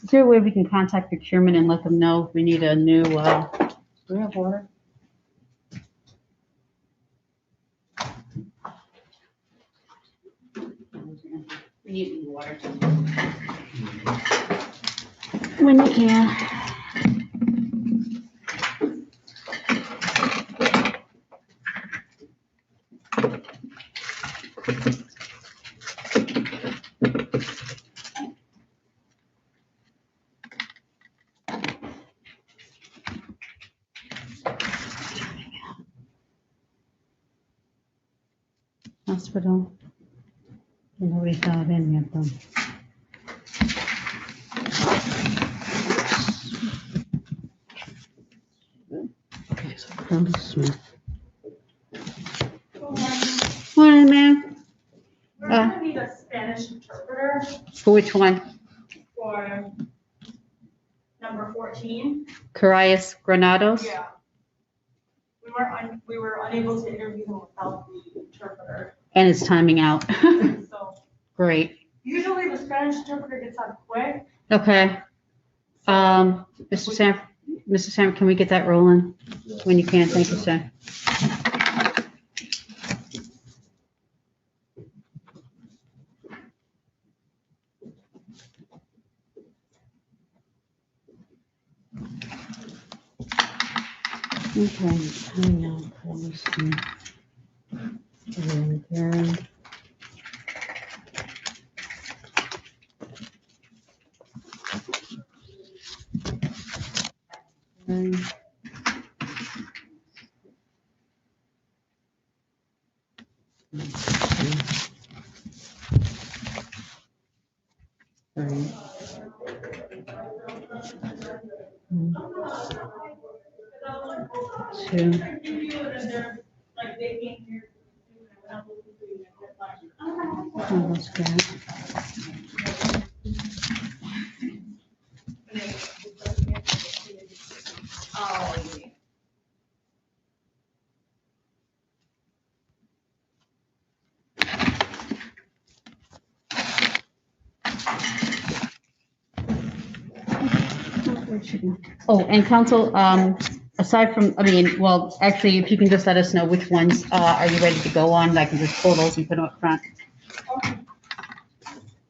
Is there a way we can contact procurement and let them know if we need a new, do we have water? We need new water. When you can. Hospital. Nobody's got it in yet though. Okay, so Curly Smith. Morning, ma'am. We're gonna need a Spanish interpreter For which one? for number 14. Carias Granados? Yeah. We were unable to interview him without the interpreter. And it's timing out. So Great. usually the Spanish interpreter gets on quick. Okay. Mr. Sam, can we get that rolling when you can? Thank you, sir. Okay, I know. Let me see. There. Two. Oh, that's good. Oh, and council, aside from, well, actually, if you can just let us know which ones are you ready to go on, I can just pull those and put them up front. Okay.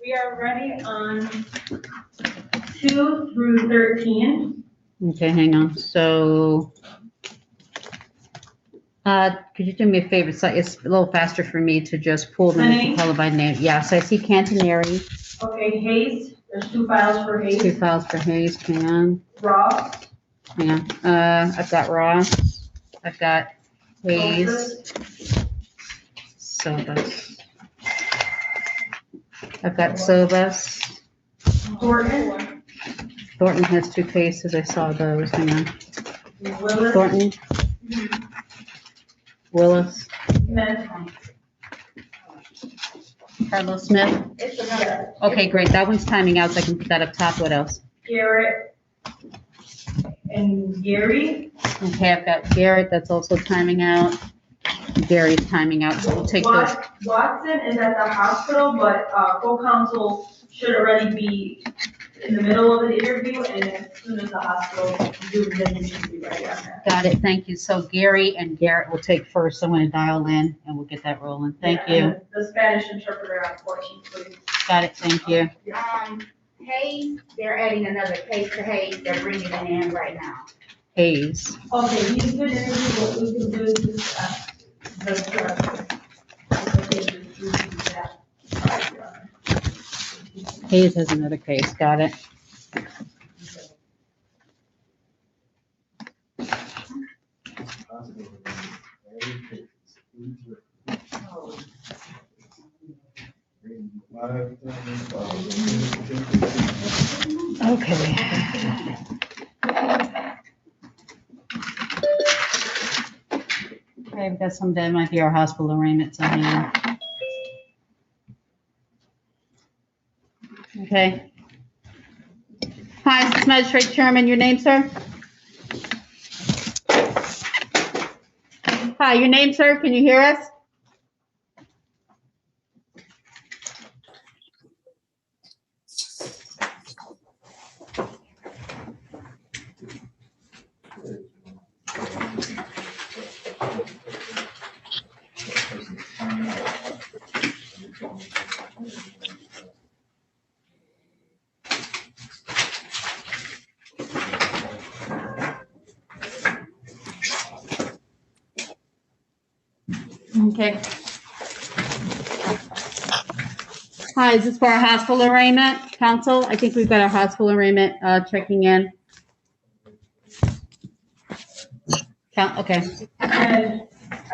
We are ready on 2 through 13. Okay, hang on. So, could you do me a favor? So it's a little faster for me to just pull them and color by name. Yeah, so I see Cantonary. Okay, Hayes. There's 2 files for Hayes. 2 files for Hayes. Hang on. Ross. Hang on. I've got Ross. I've got Hayes. So that's I've got Sobas. Thornton, Thornton has 2 cases. I saw those. Hang on. Willis, Thornton. Willis. Smith. Carlos Smith. Yes. Okay, great. That one's timing out, so I can put that up top. What else? Garrett and Gary. Okay, I've got Garrett. That's also timing out. Gary's timing out, so we'll take those. Watson is at the hospital, but full counsel should already be in the middle of the interview, and as soon as the hospital do, then you should be ready on that. Got it. Thank you. So Gary and Garrett will take first. I'm going to dial in and we'll get that rolling. Thank Yeah, you. and The Spanish interpreter on 14, please. Got it. Thank you. Hayes, they're adding another case to Hayes, they're bringing it in right now. Hayes. Okay, he's been interviewed, what we can do is just ask the director. Hayes has another case. Got it. Okay. Okay, we've got some that might be our hospital arraignments. Okay. Hi, this is Magistrate Chairman. Your name, sir? Hi, your name, sir? Can you hear us? Okay. Hi, is this for our hospital arraignment, counsel? I think we've got our hospital arraignment checking in. Okay. And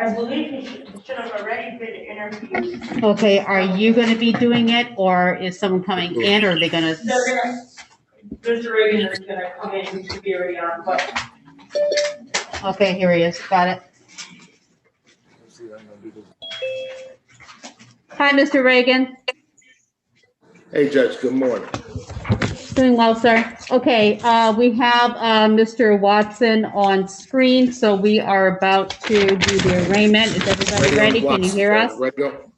I believe he should have already been interviewed. Okay, are you going to be doing it, or is someone coming in, or are they going to? They're gonna, Mr. Reagan is gonna come in to be already on, but Okay, here he is. Got it. Hi, Mr. Reagan. Hey, Judge, good morning. Doing well, sir. Okay, we have Mr. Watson on screen, so we are about to do the arraignment. Is everybody ready? Can you hear us?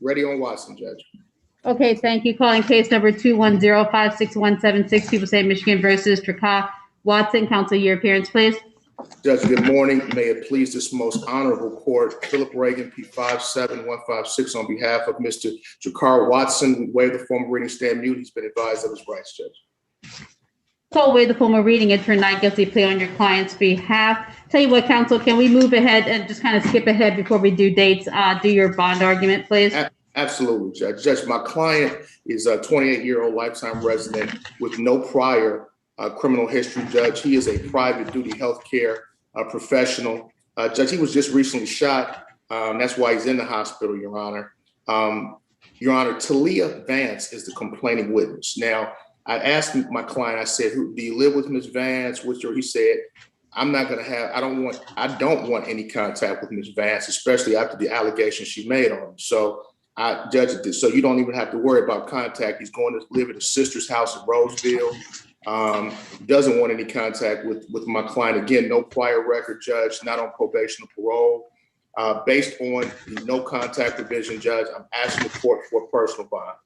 Ready on Watson, Judge. Okay, thank you. Calling case number 210-56176, People Say Michigan versus Traka Watson. Counsel, your appearance, please. Judge, good morning. May it please this most honorable court, Philip Reagan, P57156, on behalf of Mr. Jakar Watson, we waive the formal reading, stand mute. He's been advised of his rights, Judge. Call away the formal reading, enter a not guilty plea on your client's behalf. Tell you what, counsel, can we move ahead and just kind of skip ahead before we do dates? Do your bond argument, please. Absolutely, Judge. Judge, my client is a 28-year-old lifetime resident with no prior criminal history, Judge. He is a private duty healthcare professional. Judge, he was just recently shot. That's why he's in the hospital, Your Honor. Your Honor, Talia Vance is the complaining witness. Now, I asked my client, I said, do you live with Ms. Vance? He said, I don't want any contact with Ms. Vance, especially after the allegations she made on him. So I judged this. So you don't even have to worry about contact. He's going to live at his sister's house in Roseville. Doesn't want any contact with my client. Again, no prior record, Judge, not on probation or parole. Based on the no contact provision, Judge, I'm asking the court for a personal bond.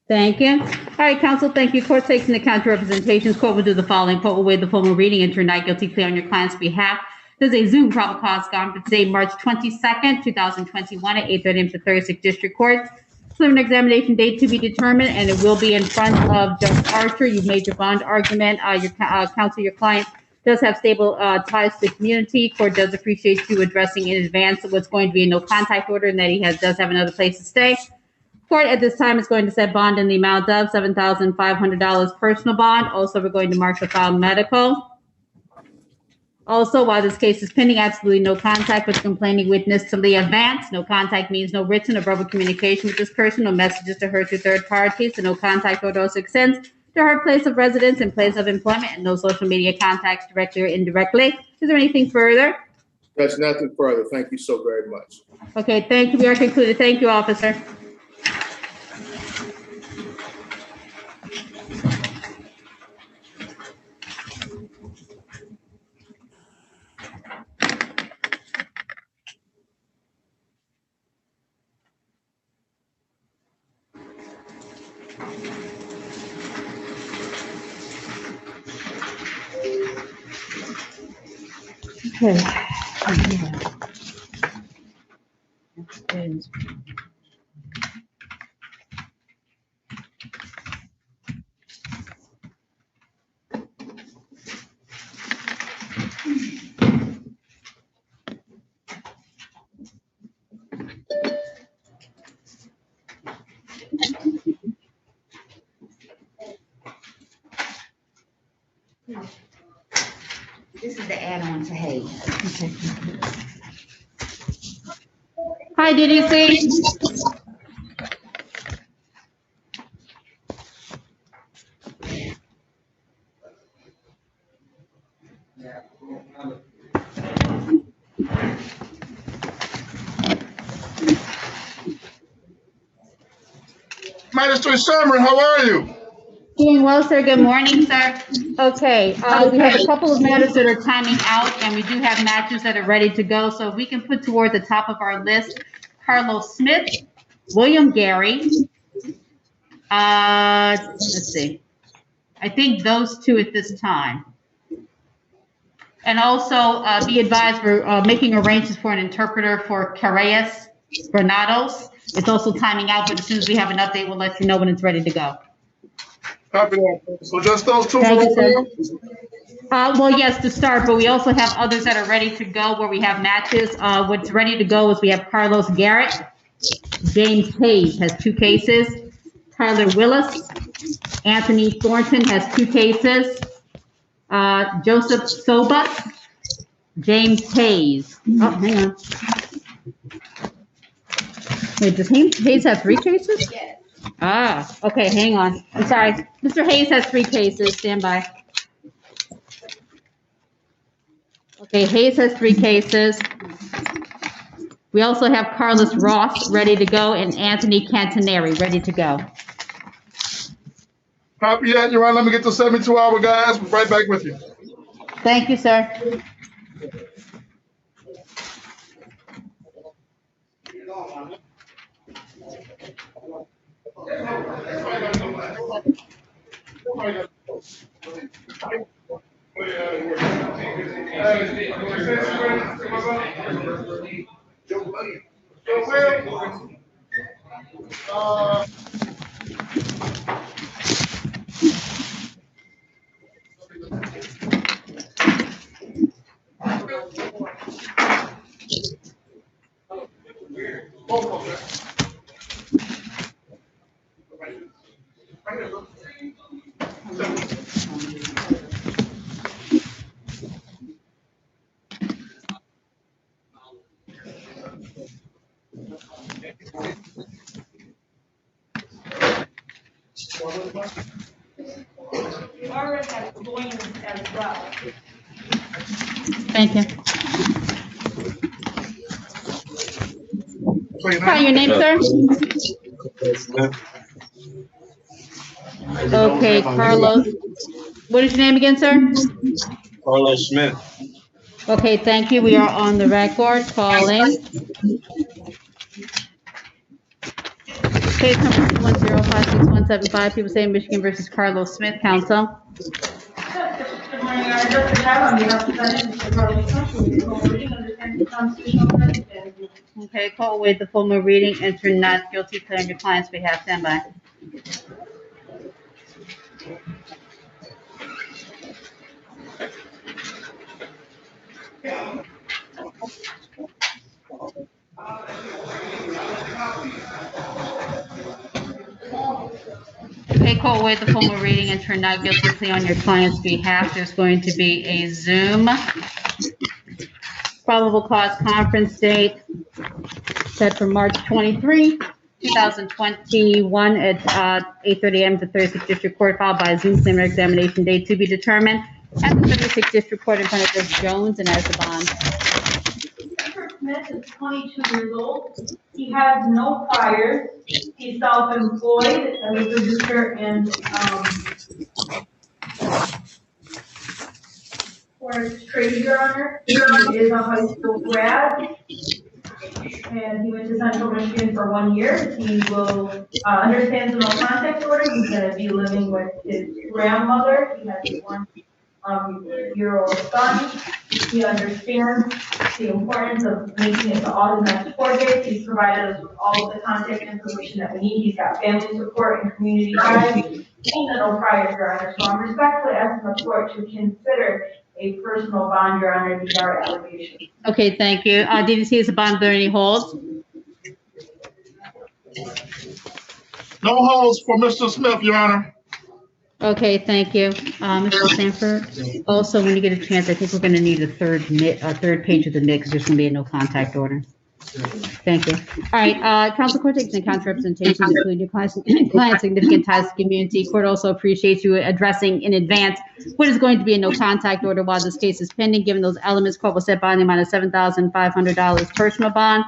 Thank you. All right, counsel, thank you. Court takes into account your representations. Court will do the following. Court will waive the formal reading, enter a not guilty plea on your client's behalf. There's a Zoom probable cause gone for today, March 22nd, 2021 at 8:30 a.m. to 36th District Court. Preliminary examination date to be determined, and it will be in front of Judge Archer. You've made your bond argument. Your client does have stable ties to the community. Court does appreciate you addressing in advance what's going to be a no contact order and that he does have another place to stay. Court at this time is going to set bond in the amount of $7,500 personal bond. Also, we're going to mark the file medical. Also, while this case is pending, absolutely no contact with the complaining witness to Leah Vance. No contact means no written or verbal communication with this person, no messages to her to third parties, and no contact order also extends to her place of residence and place of employment, and no social media contacts directly or indirectly. Is there anything further? There's nothing further. Thank you so very much. Okay, thank you. We are concluded. Thank you, officer. Okay. This is the add-on to Hayes. Okay. Hi, DDC. Magistrate Sherman, how are you? Doing well, sir. Good morning, sir. Okay, we have a couple of matters that are timing out, and we do have matches that are ready to go. So if we can put toward the top of our list, Carlos Smith, William Gary. Let's see. I think those two at this time. And also be advised we're making arrangements for an interpreter for Carreras Granados. It's also timing out, but as soon as we have an update, we'll let you know when it's ready to go. Copy that. So just those two. Thank you, sir. Well, yes, to start, but we also have others that are ready to go where we have matches. What's ready to go is we have Carlos Garrett. James Hayes has 2 cases. Tyler Willis. Anthony Thornton has 2 cases. Joseph Soba. James Hayes. Oh, hang on. Wait, does Hayes have 3 cases? Yes. Ah, okay, hang on. I'm sorry. Mr. Hayes has 3 cases. Stand by. Okay, Hayes has 3 cases. We also have Carlos Ross ready to go and Anthony Cantaneri ready to go. Copy that, Your Honor. Let me get the 72-hour guys. We're right back with you. Thank you, sir. You already have Williams as well. Thank you. Hi, your name, sir? Okay, Carlos. What is your name again, sir? Carlos Smith. Okay, thank you. We are on the record calling. Case number 2105675, People Say Michigan versus Carlos Smith, counsel. Good morning, Your Honor. Just to have on behalf of the defendant, Mr. Carlos Smith, reading understand the constitutional right. Okay, call await the formal reading, enter not guilty, plea on your client's behalf. Stand by. Okay, call await the formal reading, enter not guilty, plea on your client's behalf. There's going to be a Zoom Probable cause conference date set for March 23, 2021 at 8:30 a.m. to 36th District Court, followed by a Zoom preliminary examination date to be determined at the 36th District Court in front of Judge Jones and as the bond. Mr. Smith is 22 years old. He has no priors. He's self-employed as a producer and, for his trade, Your Honor. He is a high school grad. And he went to Central Michigan for 1 year. He will, understands the no contact order. He's gonna be living with his grandmother. He has a 1-year-old son. He understands the importance of making it to all his next court dates. He's provided us with all of the contact information that we need. He's got family support and community ties. And no prior, Your Honor. So I'm respectfully asking the court to consider a personal bond, Your Honor, these are allegations. Okay, thank you. Did you see is the bond there any holds? No holds for Mr. Smith, Your Honor. Okay, thank you. Mr. Sanford, also, when you get a chance, I think we're gonna need a third page of the mix. There's gonna be a no contact order. Thank you. All right, council court takes into account representations, including your client's significant ties to the community. Court also appreciates you addressing in advance what is going to be a no contact order while this case is pending. Given those elements, court will set bond in the amount of $7,500 personal bond.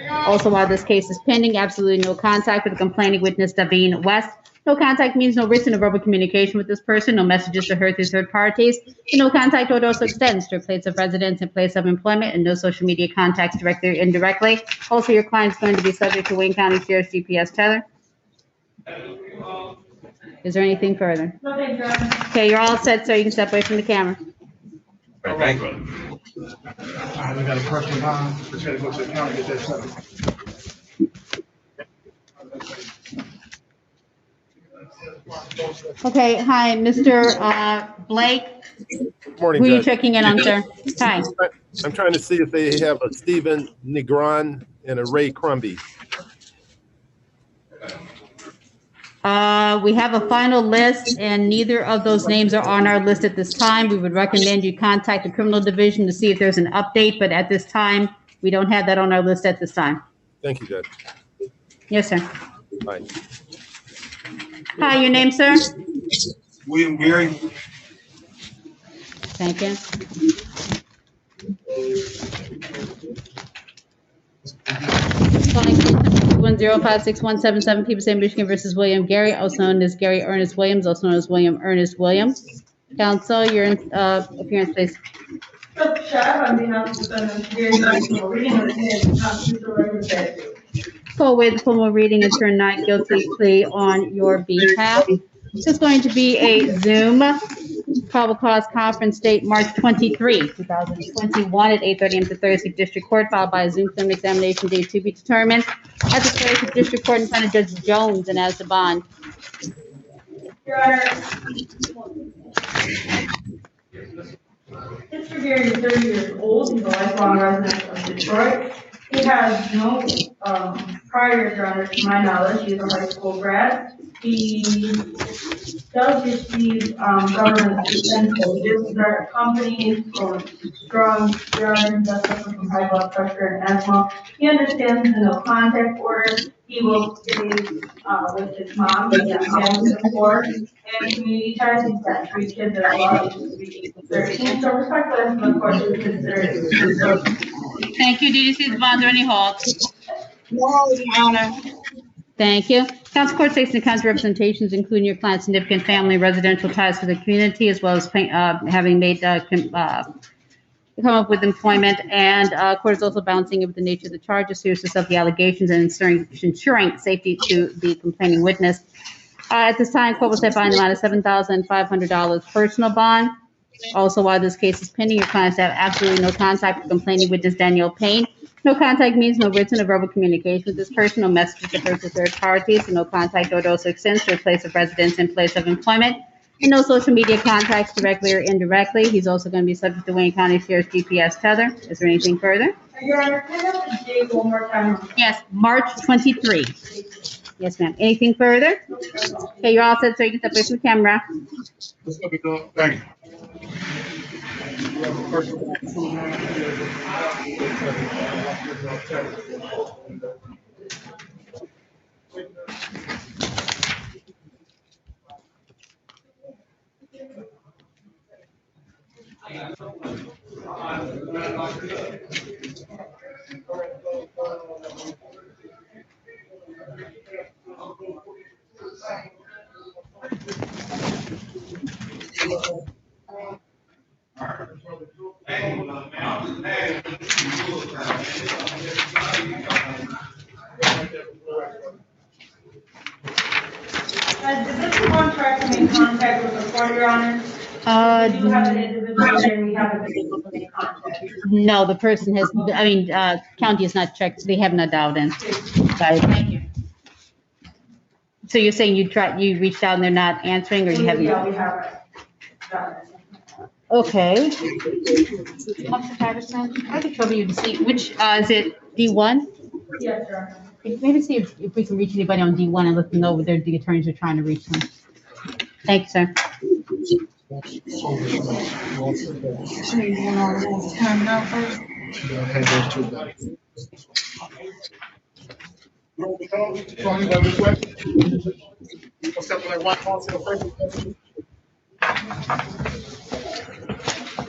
Also, while this case is pending, absolutely no contact with the complaining witness, Davine West. No contact means no written or verbal communication with this person, no messages to her through third parties. The no contact order also extends to a place of residence and place of employment, and no social media contacts directly or indirectly. Also, your client is going to be subject to Wayne County Sheriff's GPS tether. Is there anything further? No, thank you, Your Honor. Okay, you're all set, sir. You can step away from the camera. All right, thank you. All right, we got a personal bond. Just gotta go to the county and get that settled. Okay, hi, Mr. Blake. Good morning, Who are you Judge. checking in on, sir? Hi. I'm trying to see if they have a Stephen Negron and a Ray Crumby. We have a final list, and neither of those names are on our list at this time. We would recommend you contact the criminal division to see if there's an update, but at this time, we don't have that on our list at this time. Thank you, Judge. Yes, sir. Bye. Hi, your name, sir? William Gary. Thank you. Calling 1056-177, People State Michigan versus William Gary, also known as Gary Ernest Williams, also known as William Ernest Williams. Counsel, your appearance, please. Mr. Sheriff, on behalf of the defendant, Gary Ernest, reading of the constitutional record. Full waive the formal reading and turn not guilty plea on your behalf. This is going to be a Zoom probable cause conference date March 23, 2021 at 8:30 a.m. to 36th District Court, followed by a Zoom film examination date to be determined at the 36th District Court in front of Judge Jones and as the bond. Your Honor, Mr. Gary is 30 years old. He's a lifelong resident of Detroit. He has no prior, Your Honor, to my knowledge. He's a high school grad. He does receive government assistance for different companies for strong, Your Honor, does suffer from high blood pressure and asthma. He understands the no contact order. He will stay with his mom. He's got family support and community ties. He's got 3 kids that are allowed to be 13. So respectfully, the court should consider it. Thank you. Did you see the bonds or any holds? No, Your Honor. Thank you. Council court takes into account representations, including your client's significant family, residential ties to the community, as well as having made come up with employment, and court is also balancing it with the nature of the charges, seriousness of the allegations, and ensuring safety to the complaining witness. At this time, court will set bond amount of $7,500 personal bond. Also, while this case is pending, your clients have absolutely no contact with complaining witness Danielle Payne. No contact means no written or verbal communication with this person, no messages to her to third parties, and no contact order also extends to a place of residence and place of employment. And no social media contacts directly or indirectly. He's also going to be subject to Wayne County Sheriff's GPS tether. Is there anything further? Your Honor, can I have the date one more time? Yes, March 23. Yes, ma'am. Anything further? Okay, you're all set, so you can step away from the camera. Let's go, thank you. have a person on 2-9. Has Division One tried to make contact with the court, Your Honor? We do have an individual there, and we haven't been able to make contact. No, the person has, county has not checked, they have not dialed in. Sorry. Thank you. So you're saying you reached out and they're not answering, or you haven't? Yeah, we haven't. Got it. Okay. Officer Patterson, I can trouble you to see, which, is it D1? Yes, Your Honor. Maybe see if we can reach anybody on D1 and let them know whether the attorneys are trying to reach them. Thank you, sir.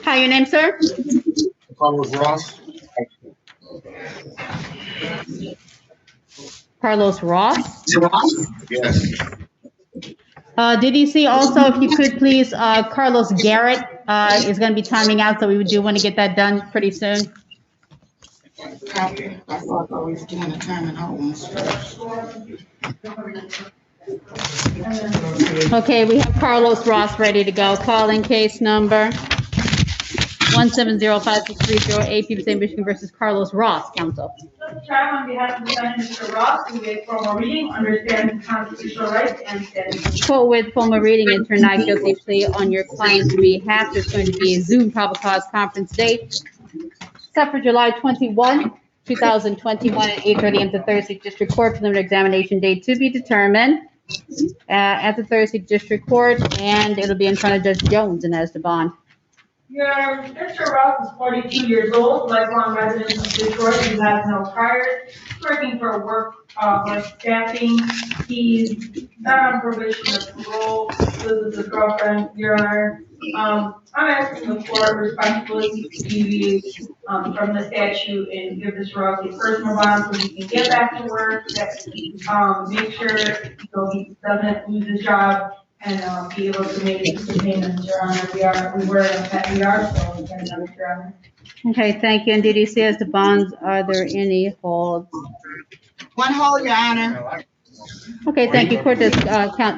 Hi, your name, sir? Carlos Ross. Carlos Ross. Yes. Did you see also, if you could please, Carlos Garrett is going to be timing out, so we do want to get that done pretty soon. Copy. I thought I was doing the time and homes. Okay, we have Carlos Ross ready to go. Calling case number 1705630, AP State Michigan versus Carlos Ross, counsel. Mr. Chairman, on behalf of the defendant, Mr. Ross, we waive formal reading, understands constitutional rights and standards. Quote with formal reading, enter not guilty plea on your client's behalf. There's going to be a Zoom probable cause conference date set for July 21, 2021 at 8:30 a.m. to Thursday District Court. Preliminary examination date to be determined at the Thursday District Court, and it'll be in front of Judge Jones and as the bond. Mr. Ross is 42 years old, lifelong resident of Detroit. He has no priors. He's working for work staffing. He's not on probation or parole. Lives with his girlfriend, Your Honor. I'm asking the court respectfully to deviate from the statute and give this Ross a personal bond so he can get back to work. Make sure he doesn't lose his job and be able to make the payments, Your Honor. We are still in Your Honor. Okay, thank you. And did you see as the bonds, are there any holds? One hold, Your Honor. Okay, thank you. Court does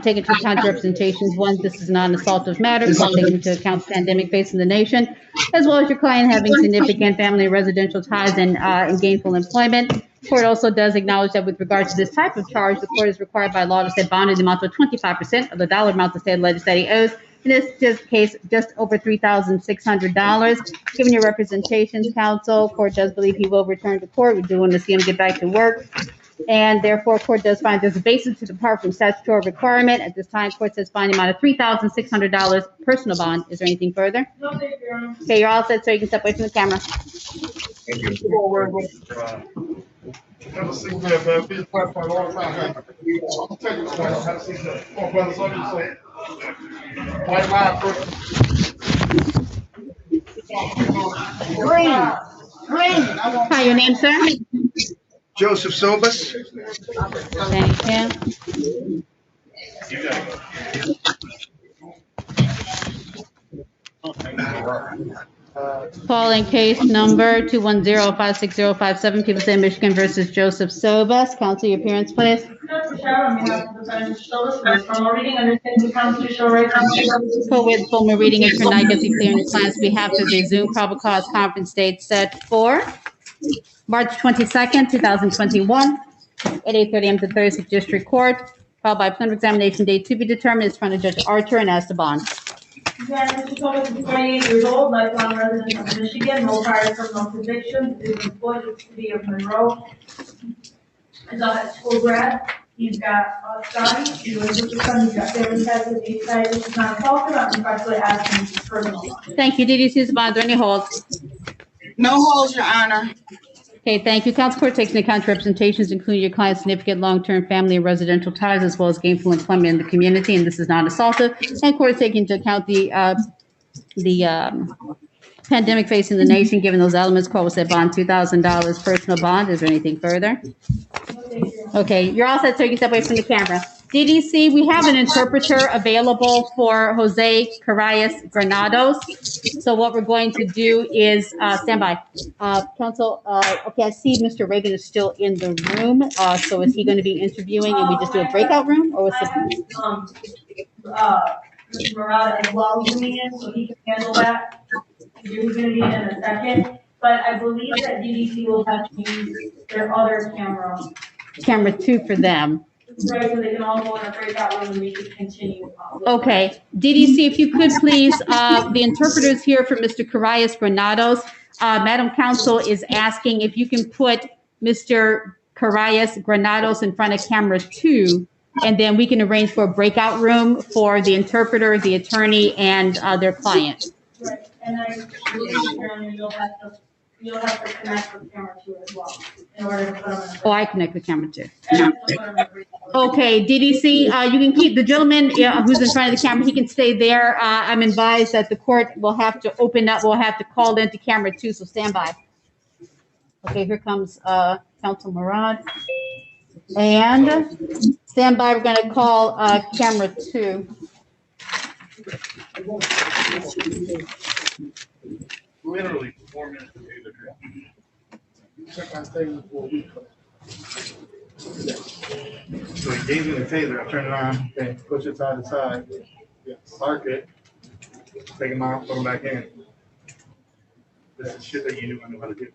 take into account representations. One, this is not an assaultive matter. Court take into account the pandemic facing the nation, as well as your client having significant family and residential ties and gainful employment. Court also does acknowledge that with regards to this type of charge, the court is required by law to set bond in the amount of 25% of the dollar amount the state alleged that he owes. In this case, just over $3,600. Given your representations, counsel, court does believe he will return to court. We do want to see him get back to work. And therefore, court does find there's a basis to depart from statutory requirement. At this time, court says find amount of $3,600 personal bond. Is there anything further? No, thank you, Your Honor. Okay, you're all set, so you can step away from the camera. Thank you. Have a seat there, man. Be a platform all the time, man. I'll take this one. Have a seat there. Come on, brothers. Let me say. White line first. Green. Hi, your name, sir? Joseph Sobas. Thank you. Calling case number 210-56057, People State Michigan versus Joseph Sobas. Counsel, your appearance, please. Mr. Chairman, on behalf of the defendant, Mr. formal reading, understands the constitutional rights and Quote with formal reading, enter not guilty plea on your client's behalf of the Zoom probable cause conference date set for March 22nd, 2021 at 8:30 a.m. to Thursday District Court, followed by preliminary examination date to be determined in front of Judge Archer and as the bond. Yeah, Mr. Thomas is 28 years old, lifelong resident of Michigan, no prior criminal convictions, is employed with the city of Monroe. Is a high school grad. He's got Scotty, he lives with his son, he's got family ties with these ties, this is not false, I'm respectfully asking for personal bond. Thank you. DDC is bond. Are there any holds? No holds, Your Honor. Okay, thank you. Council Court takes into account representations, including your client's significant long-term family and residential ties, as well as gainful employment in the community, and this is non-assaultive. And court is taking into account the pandemic facing the nation, given those elements. Court will set bond $2,000 personal bond. Is there anything further? Okay, you're all set, so you can step away from the camera. DDC, we have an interpreter available for Jose Carayas Granados. So what we're going to do is, stand by. Counsel, okay, I see Mr. Reagan is still in the room. So is he going to be interviewing and we just do a breakout room, or what's the? Mr. Murata as well coming in, so he can handle that. He's gonna be in a second, but I believe that DDC will have to use their other camera. Camera 2 for them. Right, so they can all go in a breakout room and we can continue. Okay, DDC, if you could please, the interpreter's here for Mr. Carayas Granados. Madam Counsel is asking if you can put Mr. Carayas Granados in front of camera 2, and then we can arrange for a breakout room for the interpreter, the attorney, and their client. Right, and I believe you'll have to connect with camera 2 as well in order to put them in. Oh, I connect with camera 2. Okay, DDC, you can keep the gentleman who's in front of the camera. He can stay there. I'm advised that the court will have to open up. We'll have to call into camera 2, so stand by. Okay, here comes Counsel Murad. And stand by. We're going to call camera 2. Literally 4 minutes to pay the bill. Check my statement for a week. So he gave me the taser, I turned it on, okay, push it side to side, spark it, take him out, put him back in. This is shit that you knew I knew how to do.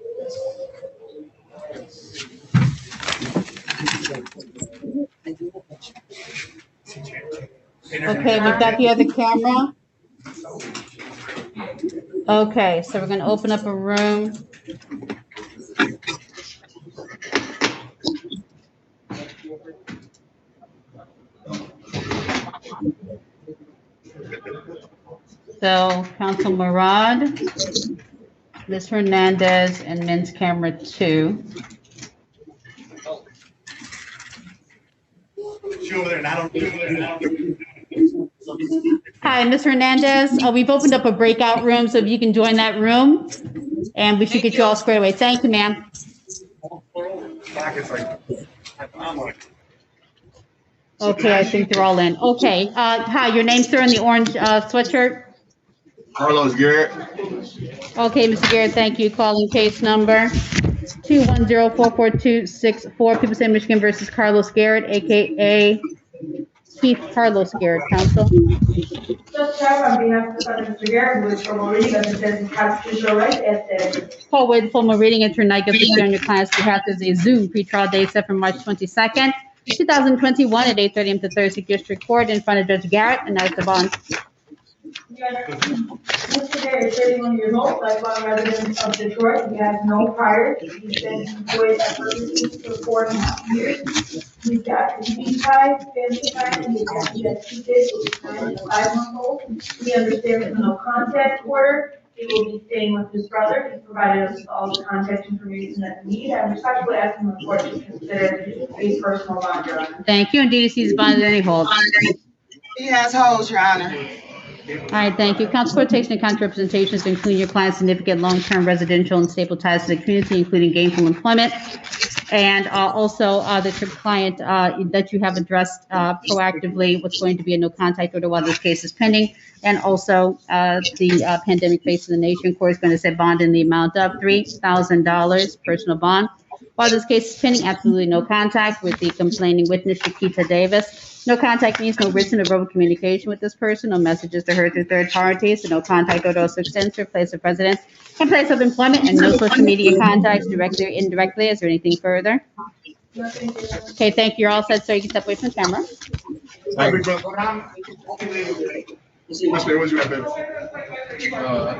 Okay, we've got the other camera. Okay, so we're going to open up a room. So, Counsel Murad, Ms. Hernandez, and Men's Camera 2. She over there, and I don't. Hi, Ms. Hernandez. We've opened up a breakout room, so if you can join that room, and we should get you all squared away. Thank you, ma'am. Okay, I think they're all in. Okay, hi, your name, sir, in the orange sweatshirt? Carlos Garrett. Okay, Mr. Garrett, thank you. Calling case number 210-44264, People State Michigan versus Carlos Garrett, AKA Chief Carlos Garrett, counsel. Just check on behalf of Mr. Garrett, who is formal reading of the citizen's constitutional rights as stated. Call with formal reading and tonight guilty plea on your client's behalf. There's a Zoom pretrial date set for March 22nd, 2021 at 8:30 a.m. to Thursday District Court in front of Judge Garrett, and that's the bond. Mr. Garrett is 31 years old, lifelong resident of Detroit. He has no priors. He's been employed at Burger for 4.5 years. He's got community ties, family ties, and he has 2 kids, which is 9 and 5-month-old. He understands the no contact order. He will be staying with his brother. He provided us with all the contact information that we need. I'm respectfully asking the court to consider a personal bond, Your Honor. Thank you, and DDC's bond at any hold. He has holds, Your Honor. All right, thank you. Counsel Court takes into account representations, including your client's significant long-term residential and stable ties to the community, including gainful employment, and also that your client, that you have addressed proactively what's going to be a no-contact order while this case is pending, and also the pandemic facing the nation. Court is going to set bond in the amount of $3,000 personal bond. While this case is pending, absolutely no contact with the complaining witness, Shakita Davis. No contact means no written or verbal communication with this person, no messages to her through third parties, so no contact order also extends to her place of residence and place of employment, and no social media contacts directly or indirectly. Is there anything further? Okay, thank you. You're all set, sir. You can step away from the camera. What's you got, baby? I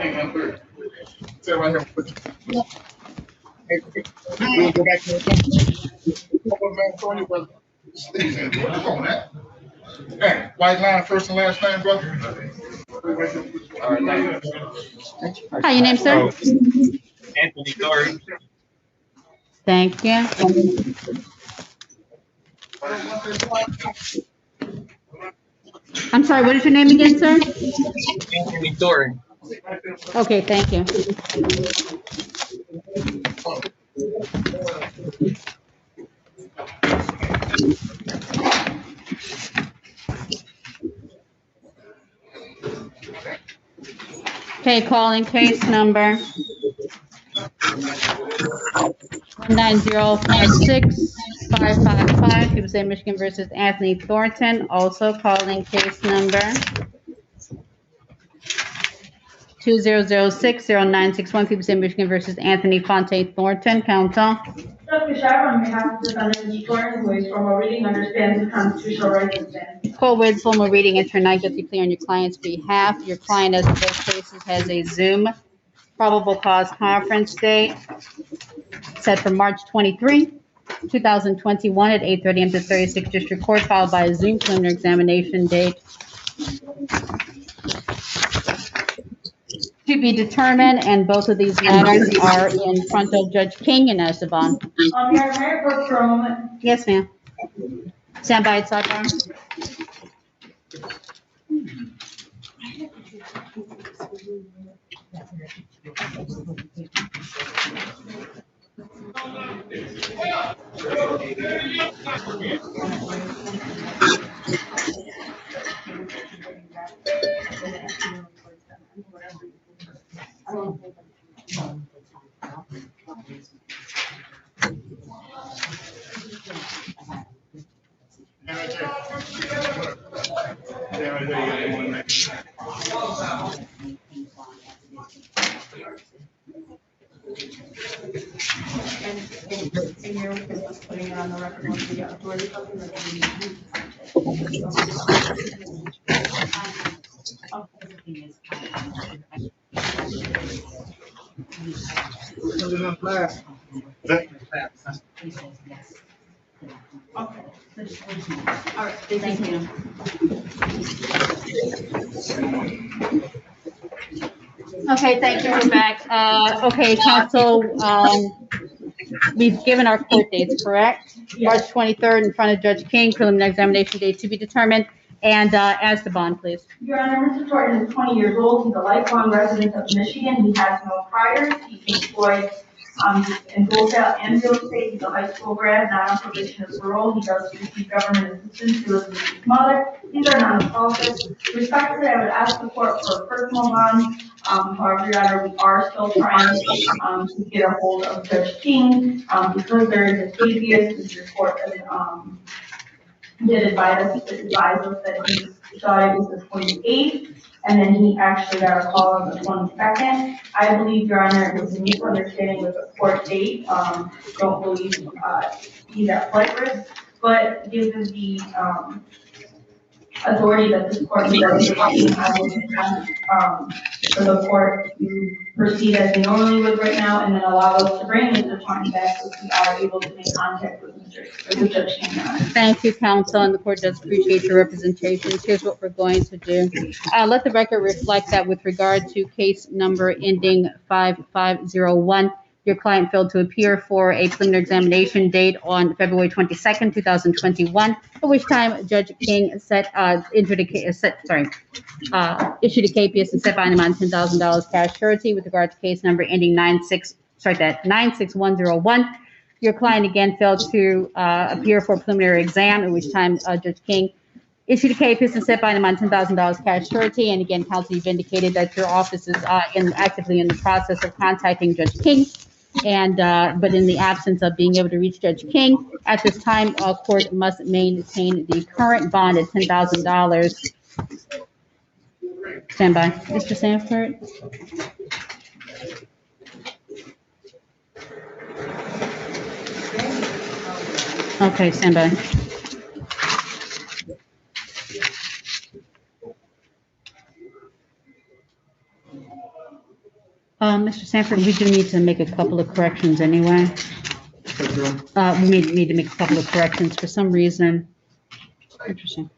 think I'm third. Sit right here. We'll go back to the Steven, what is on that? Hey, white line, first and last name, brother? All right, Hi, your name, sir? Anthony Dory. Thank you. I'm sorry, what is your name again, sir? Anthony Dory. Okay, thank you. Okay, calling case number 19056-555, People say Michigan versus Anthony Thornton. Also calling case number 20060961, People say Michigan versus Anthony Fonte Thornton. Counsel. Judge Bishop, on behalf of the defendant, Ms. Thornton, who is formal reading, understands the constitutional rights and stands. Court with formal reading, enter not guilty plea on your client's behalf. Your client, as in both cases, has a Zoom probable cause conference date set for March 23, 2021 at 8:30 a.m. to 36th District Court, followed by a Zoom preliminary examination date to be determined, and both of these matters are in front of Judge King and Esteban. On behalf of Mayor Pro for a moment. Yes, ma'am. Stand by at sidebar. All right, thank you. Okay, thank you. We're back. Okay, counsel, we've given our court dates, correct? March 23rd in front of Judge King, preliminary examination date to be determined. And as the bond, please. Your Honor, Mr. Thornton is 20 years old. He's a lifelong resident of Michigan. He has no priors. He's employed in wholesale and real estate. He's a high school grad, not on probation as parole. He does receive government assistance. He lives with his mother. These are non-assaulted. Respectfully, I would ask the court for a personal bond. However, Your Honor, we are still trying to get a hold of Judge King because there is a habeas. This court did advise us that he thought it was the 28th, and then he actually got a call on the 22nd. I believe, Your Honor, it was a misunderstanding with the court date. Don't believe he's at flight risk, but given the authority that this court does, I would ask for the court to proceed as they normally would right now, and then allow us to bring Mr. Thornton back so we are able to make contact with Judge King. Thank you, counsel, and the court does appreciate your representation. Here's what we're going to do. Let the record reflect that with regard to case number ending 5501, your client failed to appear for a preliminary examination date on February 22nd, 2021, at which time Judge King issued a capias and set by an amount of $10,000 cash surety. With regard to case number ending 96101, your client again failed to appear for a preliminary exam, at which time Judge King issued a capias and set by an amount of $10,000 cash surety. And again, counsel, you've indicated that your office is actively in the process of contacting Judge King. And but in the absence of being able to reach Judge King at this time, court must maintain the current bond at $10,000. Stand by, Mr. Sanford. Okay, stand by. Mr. Sanford, we do need to make a couple of corrections anyway. We need to make a couple of corrections for some reason. Interesting.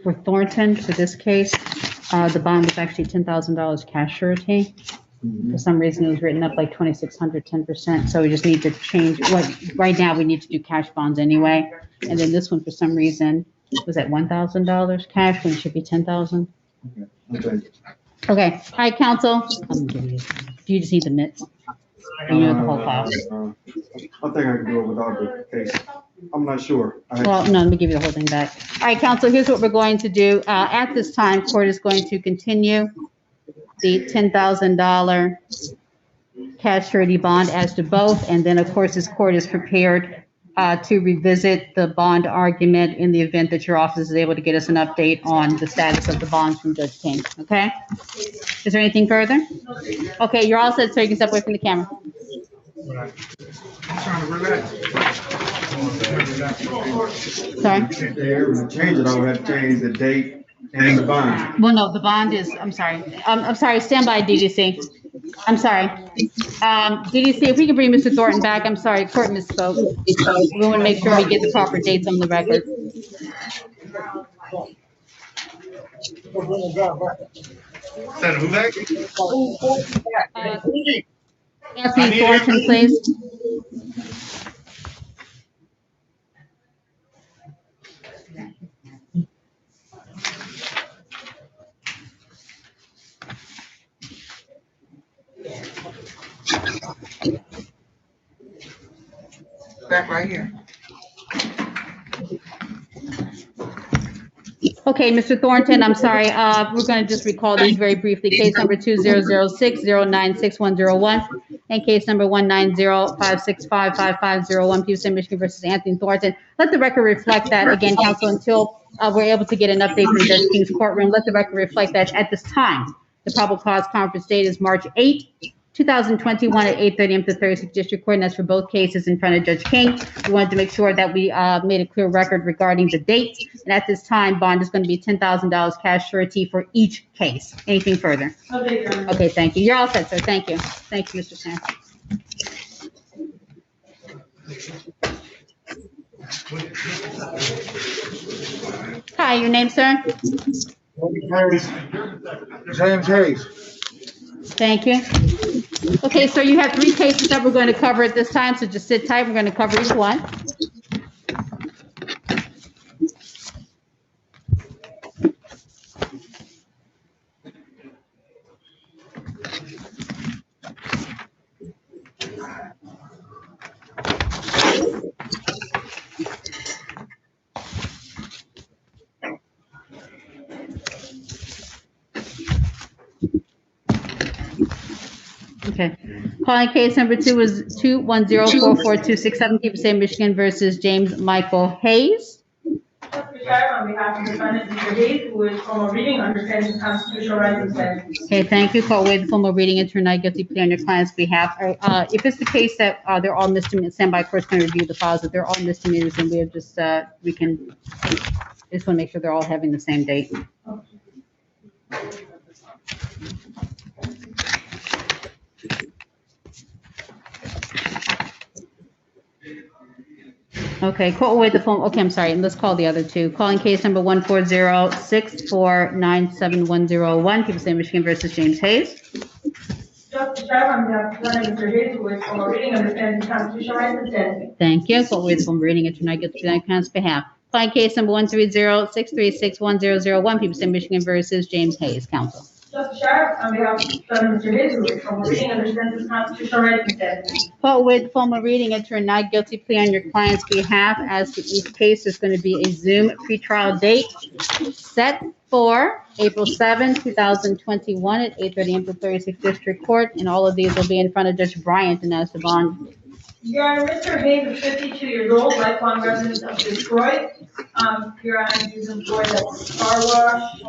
For Thornton, for this case, the bond was actually $10,000 cash surety. For some reason, it was written up like 2,600, 10%. So we just need to change right now we need to do cash bonds anyway. And then this one, for some reason, was at $1,000 cash when it should be 10,000. Okay. Okay. All right, counsel. I'm gonna give you. Do you just need the minutes? Or you want the whole file? I think I can do it without the case. I'm not sure. Well, no, let me give you the whole thing back. All right, counsel, here's what we're going to do. At this time, court is going to continue the $10,000 cash surety bond as to both. And then, of course, this court is prepared to revisit the bond argument in the event that your office is able to get us an update on the status of the bonds from Judge King. Okay? Is there anything further? Okay, you're all set, so you can step away from the camera. I'm trying to relax. Sorry? If they ever change it, I would have to change the date and the bond. Well, no, the bond is, I'm sorry, stand by, DDC. I'm sorry. DDC, if we can bring Mr. Thornton back, I'm sorry, court misspoke. We want to make sure we get the proper dates on the record. Send who back? Anthony Thornton, please. Back right here. Okay, Mr. Thornton, I'm sorry. We're going to just recall these very briefly. Case number 2006-096-101 and case number 190-565-5501, Peterson, Michigan versus Anthony Thornton. Let the record reflect that, again, counsel, until we're able to get an update from Judge King's courtroom. Let the record reflect that at this time, the probable cause conference date is March 8, 2021 at 8:30 a.m. to 36th District Court, and that's for both cases in front of Judge King. We wanted to make sure that we made a clear record regarding the date, and at this time, bond is going to be $10,000 cash surety for each case. Anything further? Okay, thank you. You're all set, sir. Thank you. Thank you, Mr. Sam. Hi, your name, sir? James Hayes. Thank you. Okay, so you have 3 cases that we're going to cover at this time, so just sit tight. We're going to cover each one. Okay. Calling case number 2 is 2104426, Peterson, Michigan versus James Michael Hayes. Mr. Chair, on behalf of the defendant, Mr. Hayes, who is formal reading, understands the constitutional rights and sentences. Okay, thank you. Call waive the formal reading and turn not guilty plea on your client's behalf. If it's the case that they're all misdemeanors, standby court's going to review the files. If they're all misdemeanors, and we have just we can just want to make sure they're all having the same date. Okay, call with the phone. Okay, I'm sorry. Let's call the other 2. Calling case number 14064971001, Peterson, Michigan versus James Hayes. Justice Chair, on behalf of the defendant, Mr. Hayes, who is formal reading, understands the constitutional rights and sentences. Thank you. Call with the phone reading and not guilty on your client's behalf. Calling case number 13063611001, Peterson, Michigan versus James Hayes. Counsel. Justice Chair, on behalf of the defendant, Mr. Hayes, who is formal reading, understands the constitutional rights and sentences. Call with formal reading and turn not guilty plea on your client's behalf. As to each case, there's going to be a Zoom pretrial date set for April 7, 2021 at 8:30 a.m. to 36th District Court, and all of these will be in front of Judge Bryant and as the bond. Your Honor, Mr. Hayes is 52 years old, lifelong resident of Detroit. Your Honor, he's employed at Car Wash.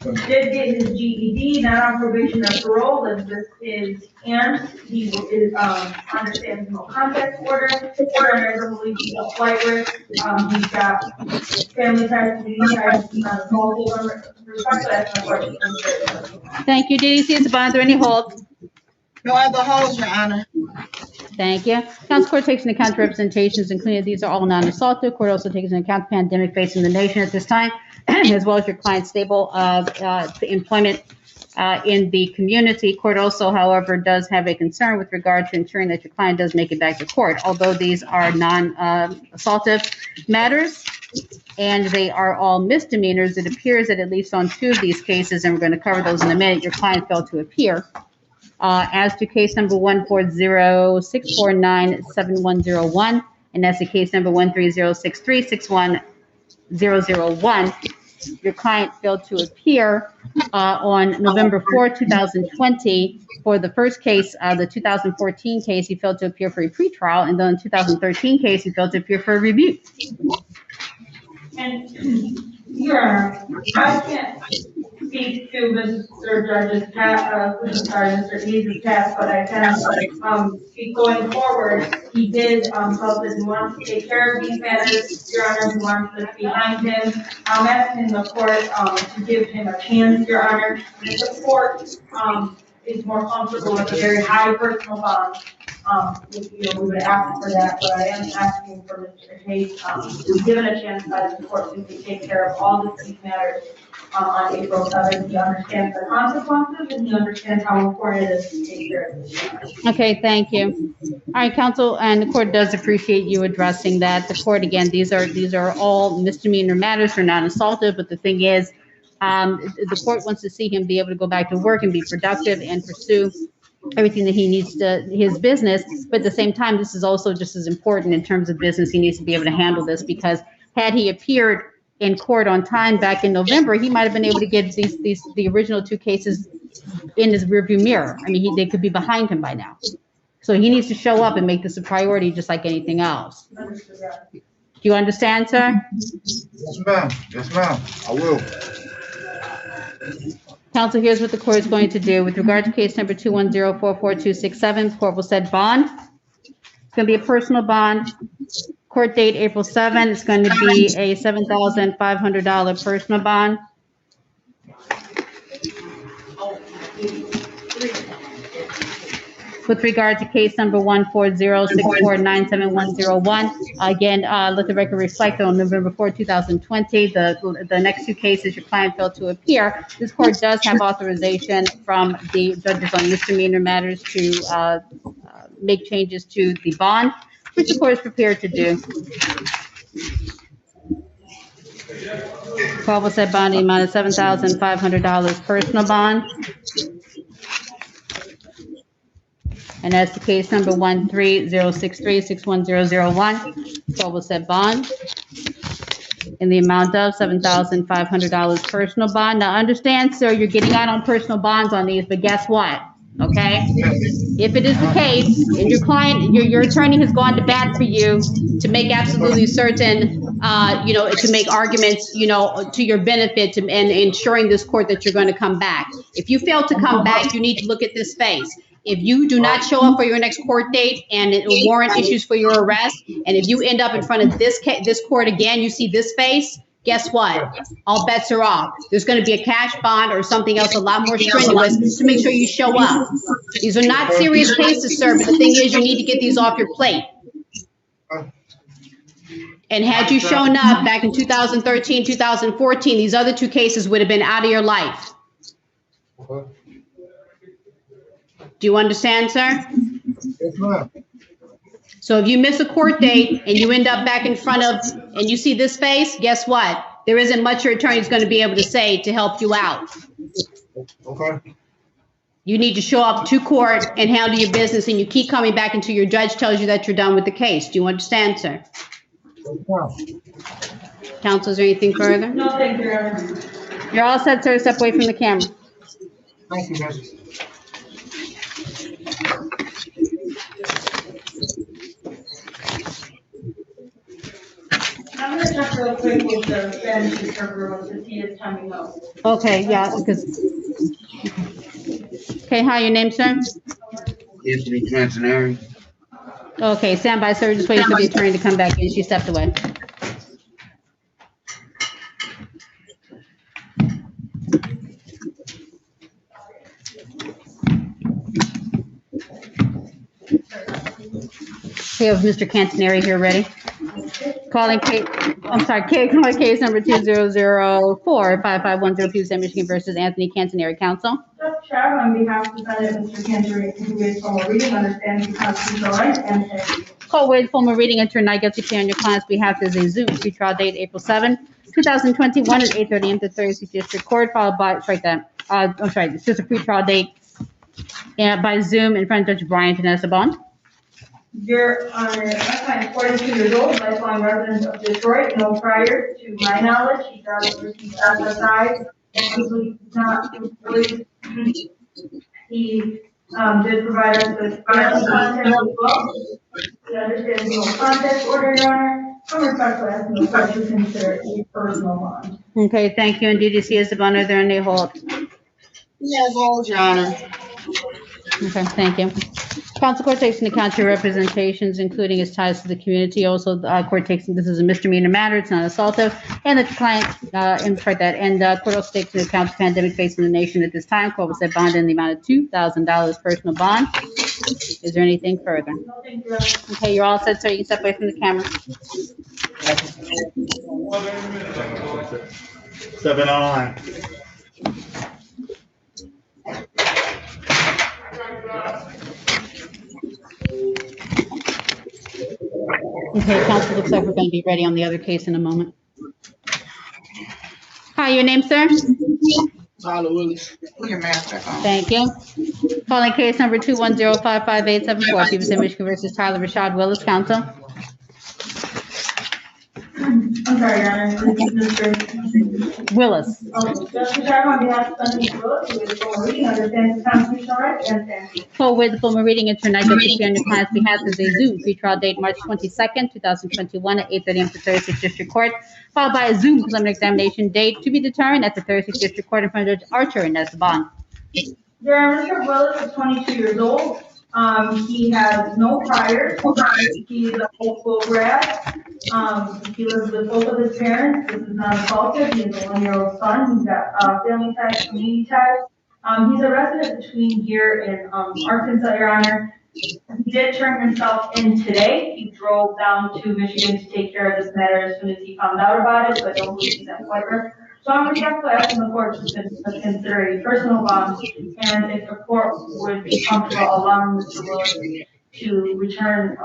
He did get his GED, not on probation or parole, and this is, and he is, understands no contact order. Your Honor, I don't believe he's a flight risk. He's got family ties, community ties, he's not a small respect, that's my question. Thank you. DDC is the bond. Are there any holds? No other holds, Your Honor. Thank you. Council Court takes into account representations, including these are all non-assaultive. Court also takes into account the pandemic facing the nation at this time, as well as your client's stable employment in the community. Court also, however, does have a concern with regard to ensuring that your client does make it back to court. Although these are non-assaultive matters and they are all misdemeanors, it appears that at least on 2 of these cases, and we're going to cover those in a minute, your client failed to appear. As to case number 140-649-7101, and that's the case number 13063-61001, your client failed to appear on November 4, 2020. For the first case, the 2014 case, he failed to appear for a pretrial, and then the 2013 case, he failed to appear for a review. And, Your Honor, I can't speak to Mr. Judge's Mr. Hayes' task, but I can speak going forward. He did tell us that he wants to take care of these matters. Your Honor, he wants us behind him. I'm asking the court to give him a chance, Your Honor. If the court is more comfortable with a very high personal bond, we would ask for that, but I am asking for Mr. Hayes to be given a chance by the court to take care of all these matters on April 7th. He understands the consequences and he understands how important it is to take care of this. Okay, thank you. All right, counsel, and the court does appreciate you addressing that. The court, again, these are all misdemeanor matters, they're not assaultive, but the thing is, the court wants to see him be able to go back to work and be productive and pursue everything that he needs to his business. But at the same time, this is also just as important in terms of business. He needs to be able to handle this, because had he appeared in court on time back in November, he might have been able to get the original 2 cases in his rearview mirror. I mean, they could be behind him by now. So he needs to show up and make this a priority, just like anything else. Do you understand, sir? Yes, ma'am. Yes, ma'am. I will. Counsel, here's what the court is going to do. With regard to case number 210-44267, the court will set bond. It's going to be a personal bond. Court date April 7. It's going to be a $7,500 personal bond. With regard to case number 140-649-7101, again, let the record reflect on November 4, 2020, the next 2 cases your client failed to appear. This court does have authorization from the judges on misdemeanor matters to make changes to the bond, which the court is prepared to do. 12 will set bond in the amount of $7,500 personal bond. And that's the case number 13063-61001. 12 will set bond in the amount of $7,500 personal bond. Now understand, sir, you're getting out on personal bonds on these, but guess what? Okay? If it is the case, and your client, your attorney has gone to bat for you to make absolutely certain, to make arguments, to your benefit and ensuring this court that you're going to come back. If you fail to come back, you need to look at this space. If you do not show up for your next court date and it will warrant issues for your arrest, and if you end up in front of this court again, you see this face, guess what? All bets are off. There's going to be a cash bond or something else a lot more strenuous to make sure you show up. These are not serious cases, sir, but the thing is you need to get these off your plate. And had you shown up back in 2013, 2014, these other 2 cases would have been out of your life. Do you understand, sir? Yes, ma'am. So if you miss a court date and you end up back in front of, and you see this face, guess what? There isn't much your attorney is going to be able to say to help you out. Okay. You need to show up to court and handle your business, and you keep coming back until your judge tells you that you're done with the case. Do you understand, sir? Yes, ma'am. Counsel, is there anything further? No, thank you, Your Honor. You're all set, sir. Step away from the camera. Thank you, ma'am. I'm going to check real quick with the Spanish interpreter to see if timing up. Okay, yeah, because. Okay, hi, your name, sir? Anthony Transinari. Okay, stand by, sir. Just waiting for the attorney to come back in. She stepped away. We have Mr. Cantoneri here ready. Calling case number 2004551 Puget Sound, Michigan versus Anthony Cantoneri. Counsel. Judge Chair, on behalf of defendant Mr. Cantor, who is formal reading, understands the constitutional rights and Court waive formal reading, enter not guilty plea on your client's behalf. There's a Zoom pretrial date April 7, 2021 at 8:30 a.m. to 36th District Court, followed by, it's just a pretrial date by Zoom in front of Judge Brian Vanessa Bond. Your Honor, my client is 42 years old, lifelong resident of Detroit. No prior to my knowledge, he does receive SSI. He did provide us with family content as well. He understands no contact order, Your Honor. I'm respectfully asking the court to consider a personal bond. Okay, thank you. And DDC is the bond. Are there any holds? Yes, hold, Your Honor. Okay, thank you. Counsel, court takes into account your representations, including his ties to the community. Also, the court takes, this is a misdemeanor matter, it's not assaultive, and the client, court also takes into account the pandemic facing the nation at this time. Court will set bond in the amount of $2,000 personal bond. Is there anything further? No, thank you, Your Honor. Okay, you're all set, so you can step away from the camera. 709. Okay, counsel, looks like we're going to be ready on the other case in a moment. Hi, your name, sir? Tyler Willis. Put your mask back on. Thank you. Calling case number 2105584, Puget Sound, Michigan versus Tyler Rashad Willis. Counsel. I'm sorry, Your Honor. Mr. Willis. Judge Chair, on behalf of Sunday Willis, who is formal reading, understands the constitutional rights and stands. Court with the formal reading into not guilty plea on your client's behalf is a Zoom pretrial date March 22nd, 2021 at 8:30 a.m. to 36th District Court, followed by a Zoom preliminary examination date to be determined at the 36th District Court in front of Judge Archer and Nessa Bond. Your Honor, Mr. Willis is 22 years old. He has no priors. He's a high school grad. He lives with both of his parents. This is not assaultive. He has a 1-year-old son. He's got family ties, community ties. He's a resident between here and Arkansas, Your Honor. He did turn himself in today. He drove down to Michigan to take care of this matter as soon as he found out about it, but I don't believe he's at Whiteburg. So I'm respectfully asking the court to consider a personal bond, and if the court would be comfortable allowing Mr. Willis to return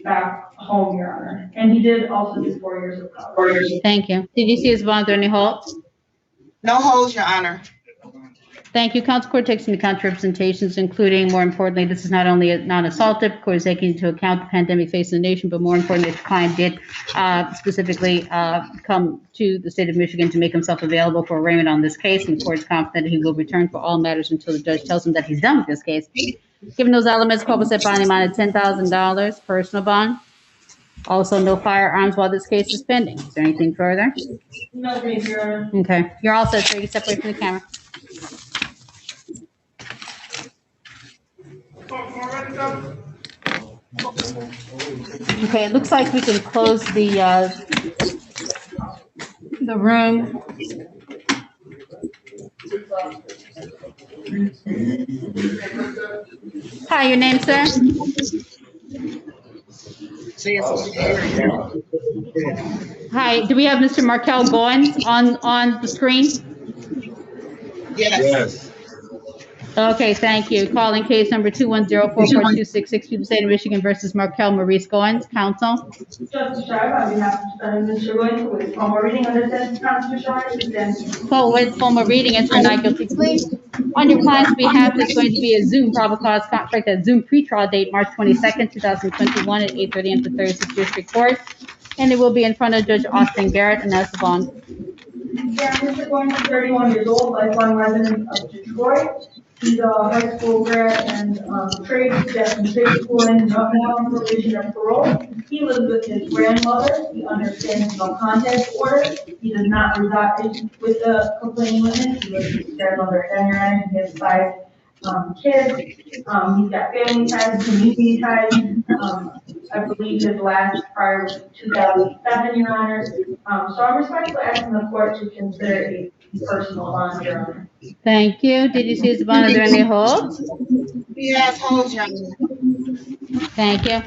back home, Your Honor. And he did also do 4 years of college. Thank you. Did you see his bond or any holds? No holds, Your Honor. Thank you. Counsel, court takes into account representations, including, more importantly, this is not only non-assaultive, court is taking into account the pandemic facing the nation, but more importantly, the client did specifically come to the state of Michigan to make himself available for arraignment on this case, and the court is confident that he will return for all matters until the judge tells him that he's done with this case. Given those elements, court will set bond in the amount of $10,000 personal bond. Also, no firearms while this case is pending. Is there anything further? No, thank you, Your Honor. Okay, you're all set, so you can step away from the camera. Okay, it looks like we can close the room. Hi, your name, sir? Hi, do we have Mr. Markel Goins on the screen? Yes. Okay, thank you. Calling case number 2104426, Puget State of Michigan versus Markel Maurice Goins. Counsel. Justice Shriver, on behalf of defendant Mr. Willis, who is formal reading, understands the constitutional rights and stands. Court with formal reading into a not guilty plea. On your client's behalf, there's going to be a Zoom probable cause contract at Zoom pretrial date March 22nd, 2021 at 8:30 a.m. to 36th District Court, and it will be in front of Judge Austin Garrett and Nessa Bond. Yeah, Mr. Goins is 31 years old, lifelong resident of Detroit. He's a high school grad and trade school and now on probation and parole. He lives with his grandmother. He understands no contact order. He does not reside with the complaining women. He lives with his grandmother and he has 5 kids. He's got family ties, community ties. I believe his last prior was 2007, Your Honor. So I'm respectfully asking the court to consider a personal bond, Your Honor. Thank you. Did you see his bond? Are there any holds? He has holds, Your Honor. Thank you.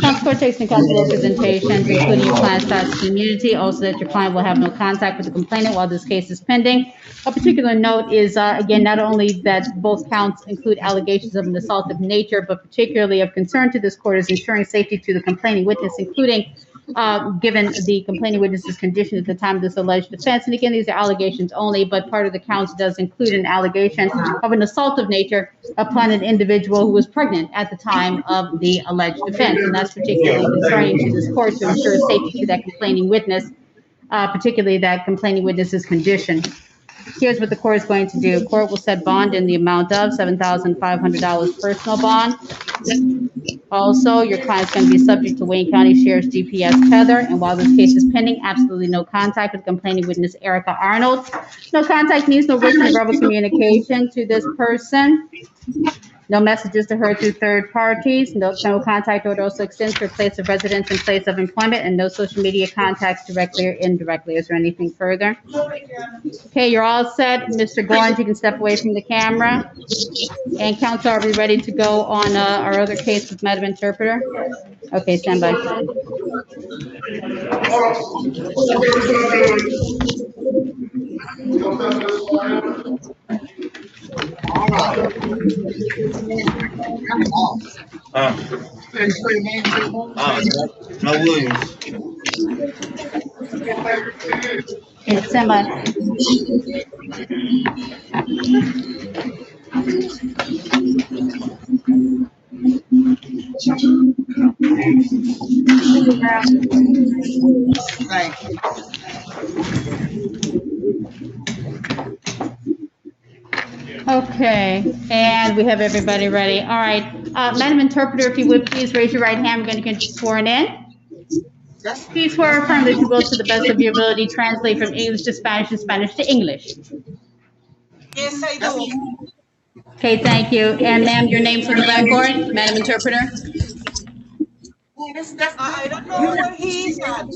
Council Court takes into account representations, including your client's status community, also that your client will have no contact with the complainant while this case is pending. A particular note is, again, not only that both counts include allegations of an assaultive nature, but particularly of concern to this court is ensuring safety to the complaining witness, including given the complaining witness's condition at the time of this alleged offense. And again, these are allegations only, but part of the counts does include an allegation of an assaultive nature upon an individual who was pregnant at the time of the alleged offense. And that's particularly concerning to this court to ensure safety to that complaining witness, particularly that complaining witness's condition. Here's what the court is going to do. Court will set bond in the amount of $7,500 personal bond. Also, your client's going to be subject to Wayne County Sheriff's GPS tether. And while this case is pending, absolutely no contact with complaining witness Erica Arnold. No contact means no written or verbal communication to this person. No messages to her through third parties. No contact order also extends to her place of residence and place of employment, and no social media contacts directly or indirectly. Is there anything further? Okay, you're all set. Mr. Gorns, you can step away from the camera. And counsel, are we ready to go on our other case with Madam Interpreter? Okay, stand by. No Williams. Okay, stand by. Thank you. Okay, and we have everybody ready. All right, Madam Interpreter, if you would please raise your right hand. We're going to get you sworn in. Do you swear or affirm that you will, to the best of your ability, translate from English to Spanish and Spanish to English? Yes, I do. Okay, thank you. And ma'am, your name for the record, Madam Interpreter? I don't know where he is at.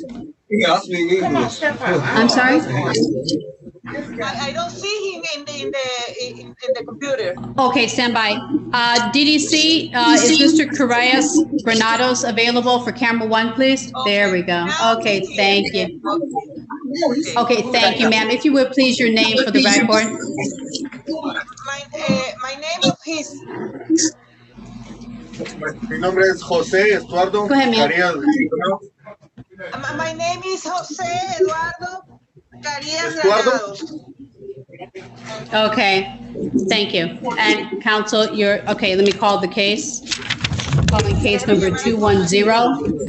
I'm sorry? I don't see him in the computer. Okay, stand by. DDC, is Mr. Correas Granados available for camera one, please? Okay. There we go. Okay, thank you. Okay, thank you, ma'am. If you would, please, your name for the record. My name of his. Mi nombre es José Estuardo. Go ahead, ma'am. My name is José Eduardo Carías Granados. Okay, thank you. And counsel, okay, let me call the case. Calling case number 210.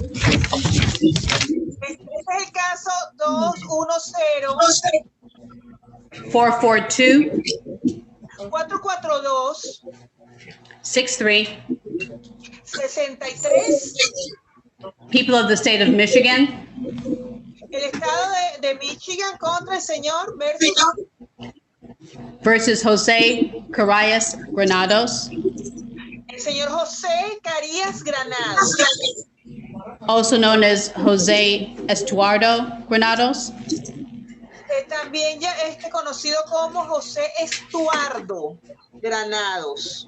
Este es el caso 210 442 442 63. 63. People of the state of Michigan. El estado de Michigan contra el señor versus Jose Carías Granados. El señor José Carías Granados. Also known as Jose Estuardo Granados. También ya conocido como José Estuardo Granados.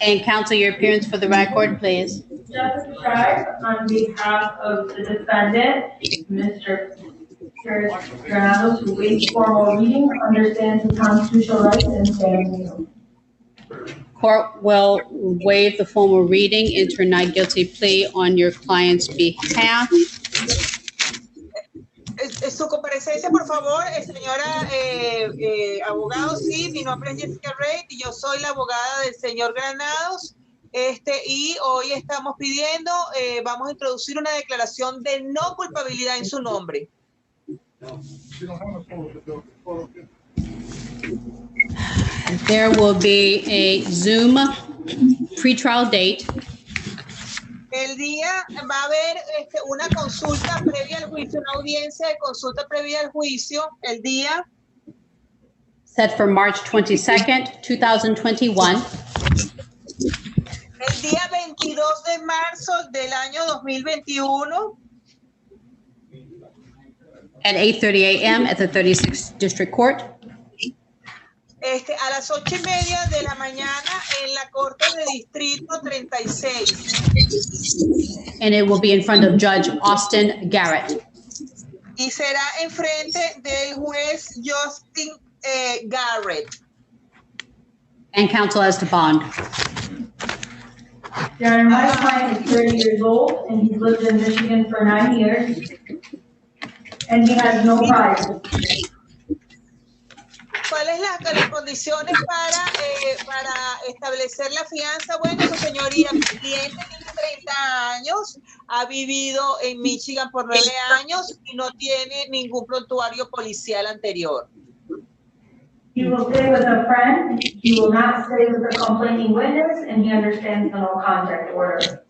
And counsel, your appearance for the record, please. Just described on behalf of the defendant, Mr. Granados, who waives formal reading, understands the constitutional rights and stands. Court will waive the formal reading, enter not guilty plea on your client's behalf. Su comparecencia, por favor, señora abogado. Sí, mi nombre es Jessica Reid y yo soy la abogada del señor Granados. Y hoy estamos pidiendo, vamos a introducir una declaración de no culpabilidad en su nombre. There will be a Zoom pretrial date. El día va a haber una consulta previa al juicio, una audiencia de consulta previa al juicio. El día set for March 22nd, 2021. El día 22 de marzo del año 2021. At 8:30 a.m. at the 36th District Court. a las 8:30 de la mañana en la Corte de Distrito 36. And it will be in front of Judge Austin Garrett. Y será enfrente del juez Justin Garrett. And counsel as to bond. Your Honor, my client is 30 years old and he's lived in Michigan for 9 years. And he has no priors. ¿Cuáles las condiciones para establecer la fianza? Bueno, su señoría, mi cliente tiene 30 años, ha vivido en Michigan por 9 años y no tiene ningún prontuario policial anterior. He will stay with a friend, he will not stay with a complaining witness, and he understands the no contact order.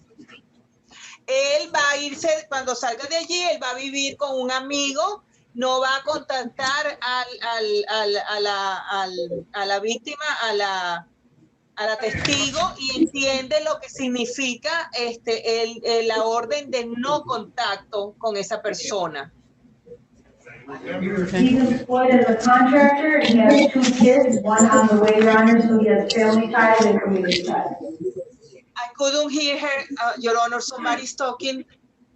Él va a irse, cuando salga de allí, él va a vivir con un amigo, no va a contactar a la víctima, a la testigo, y entiende lo que significa la orden de no contacto con esa persona. He's employed as a contractor and he has 2 kids, one on the way, Your Honor, so he has family ties and community ties. I couldn't hear her, Your Honor, somebody's talking.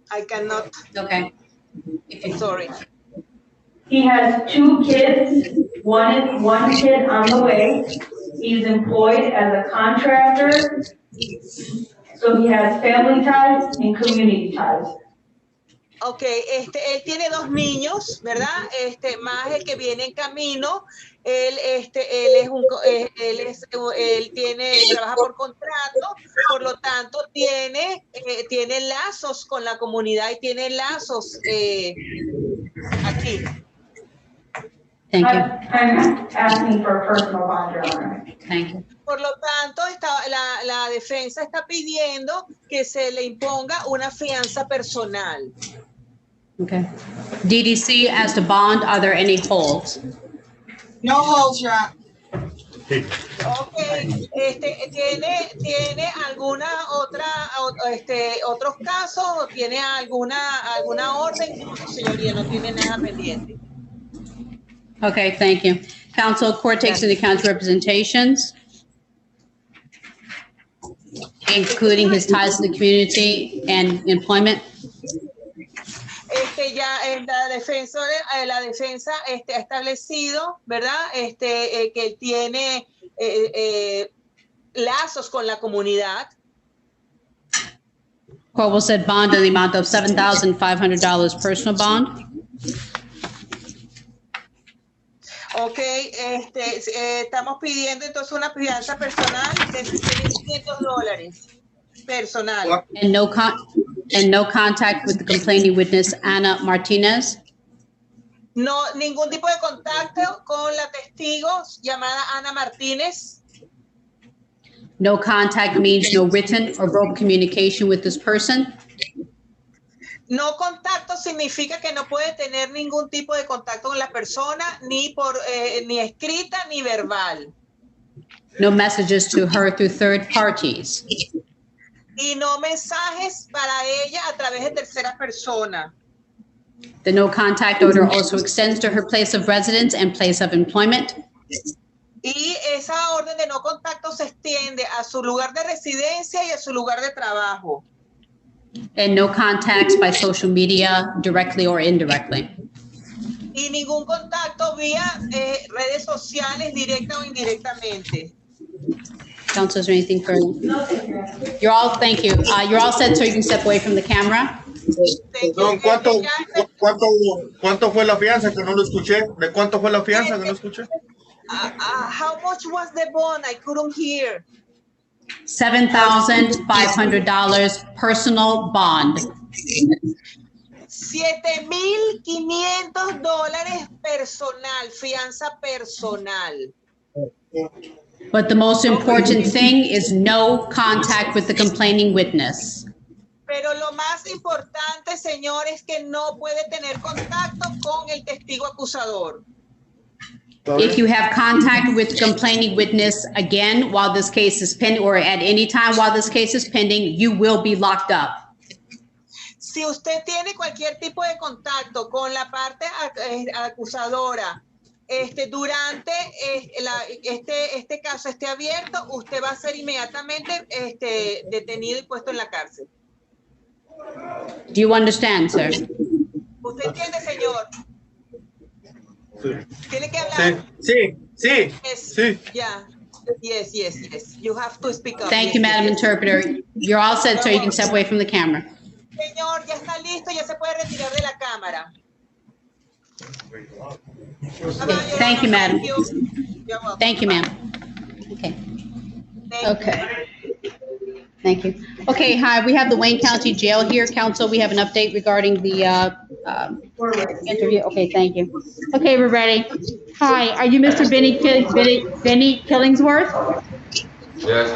I cannot. Okay. Sorry. He has 2 kids, one kid on the way. He's employed as a contractor, so he has family ties and community ties. Ok, él tiene 2 niños, ¿verdad? Más el que viene en camino. Él trabaja por contrato, por lo tanto tiene lazos con la comunidad y tiene lazos aquí. Thank you. I'm asking for a personal bond, Your Honor. Thank you. Por lo tanto, la defensa está pidiendo que se le imponga una fianza personal. Okay. DDC, as to bond, are there any holds? No holds, Your Honor. Ok, ¿tiene alguna otros casos o tiene alguna orden? No, señoría, no tiene nada pendiente. Okay, thank you. Counsel, court takes into account representations, including his ties to the community and employment. La defensa ha establecido, ¿verdad? Que él tiene lazos con la comunidad. Court will set bond in the amount of $7,500 personal bond. Ok, estamos pidiendo entonces una fianza personal de $6,500 personal. And no contact with the complaining witness, Ana Martinez. No, ningún tipo de contacto con la testigo llamada Ana Martínez. No contact means no written or verbal communication with this person. No contacto significa que no puede tener ningún tipo de contacto con la persona, ni escrita ni verbal. No messages to her through third parties. Y no mensajes para ella a través de terceras personas. The no contact order also extends to her place of residence and place of employment. Y esa orden de no contacto se extiende a su lugar de residencia y a su lugar de trabajo. And no contacts by social media, directly or indirectly. Y ningún contacto vía redes sociales, directa o indirectamente. Counsel, is there anything further? No, thank you. You're all, thank you. You're all set, so you can step away from the camera. Perdón, ¿cuánto fue la fianza que no lo escuché? ¿De cuánto fue la fianza que no escuché? How much was the bond? I couldn't hear. $7,500 personal bond. $7,500 personal, fianza personal. But the most important thing is no contact with the complaining witness. Pero lo más importante, señor, es que no puede tener contacto con el testigo acusador. If you have contact with complaining witness again while this case is pending, or at any time while this case is pending, you will be locked up. Si usted tiene cualquier tipo de contacto con la parte acusadora durante este caso esté abierto, usted va a ser inmediatamente detenido y puesto en la cárcel. Do you understand, sir? ¿Usted entiende, señor? Sí. Tiene que hablar. Sí. Sí. Yeah. Yes. You have to speak up. Thank you, Madam Interpreter. You're all set, sir. You can step away from the camera. Señor, ya está listo, ya se puede retirar de la cámara. Thank you, madam. You're welcome. Thank you, ma'am. Okay. Okay. Thank you. Okay, hi, we have the Wayne County Jail here. Council, we have an update regarding the interview. Okay, thank you. Okay, we're ready. Hi, are you Mr. Benny Killingsworth? Yes.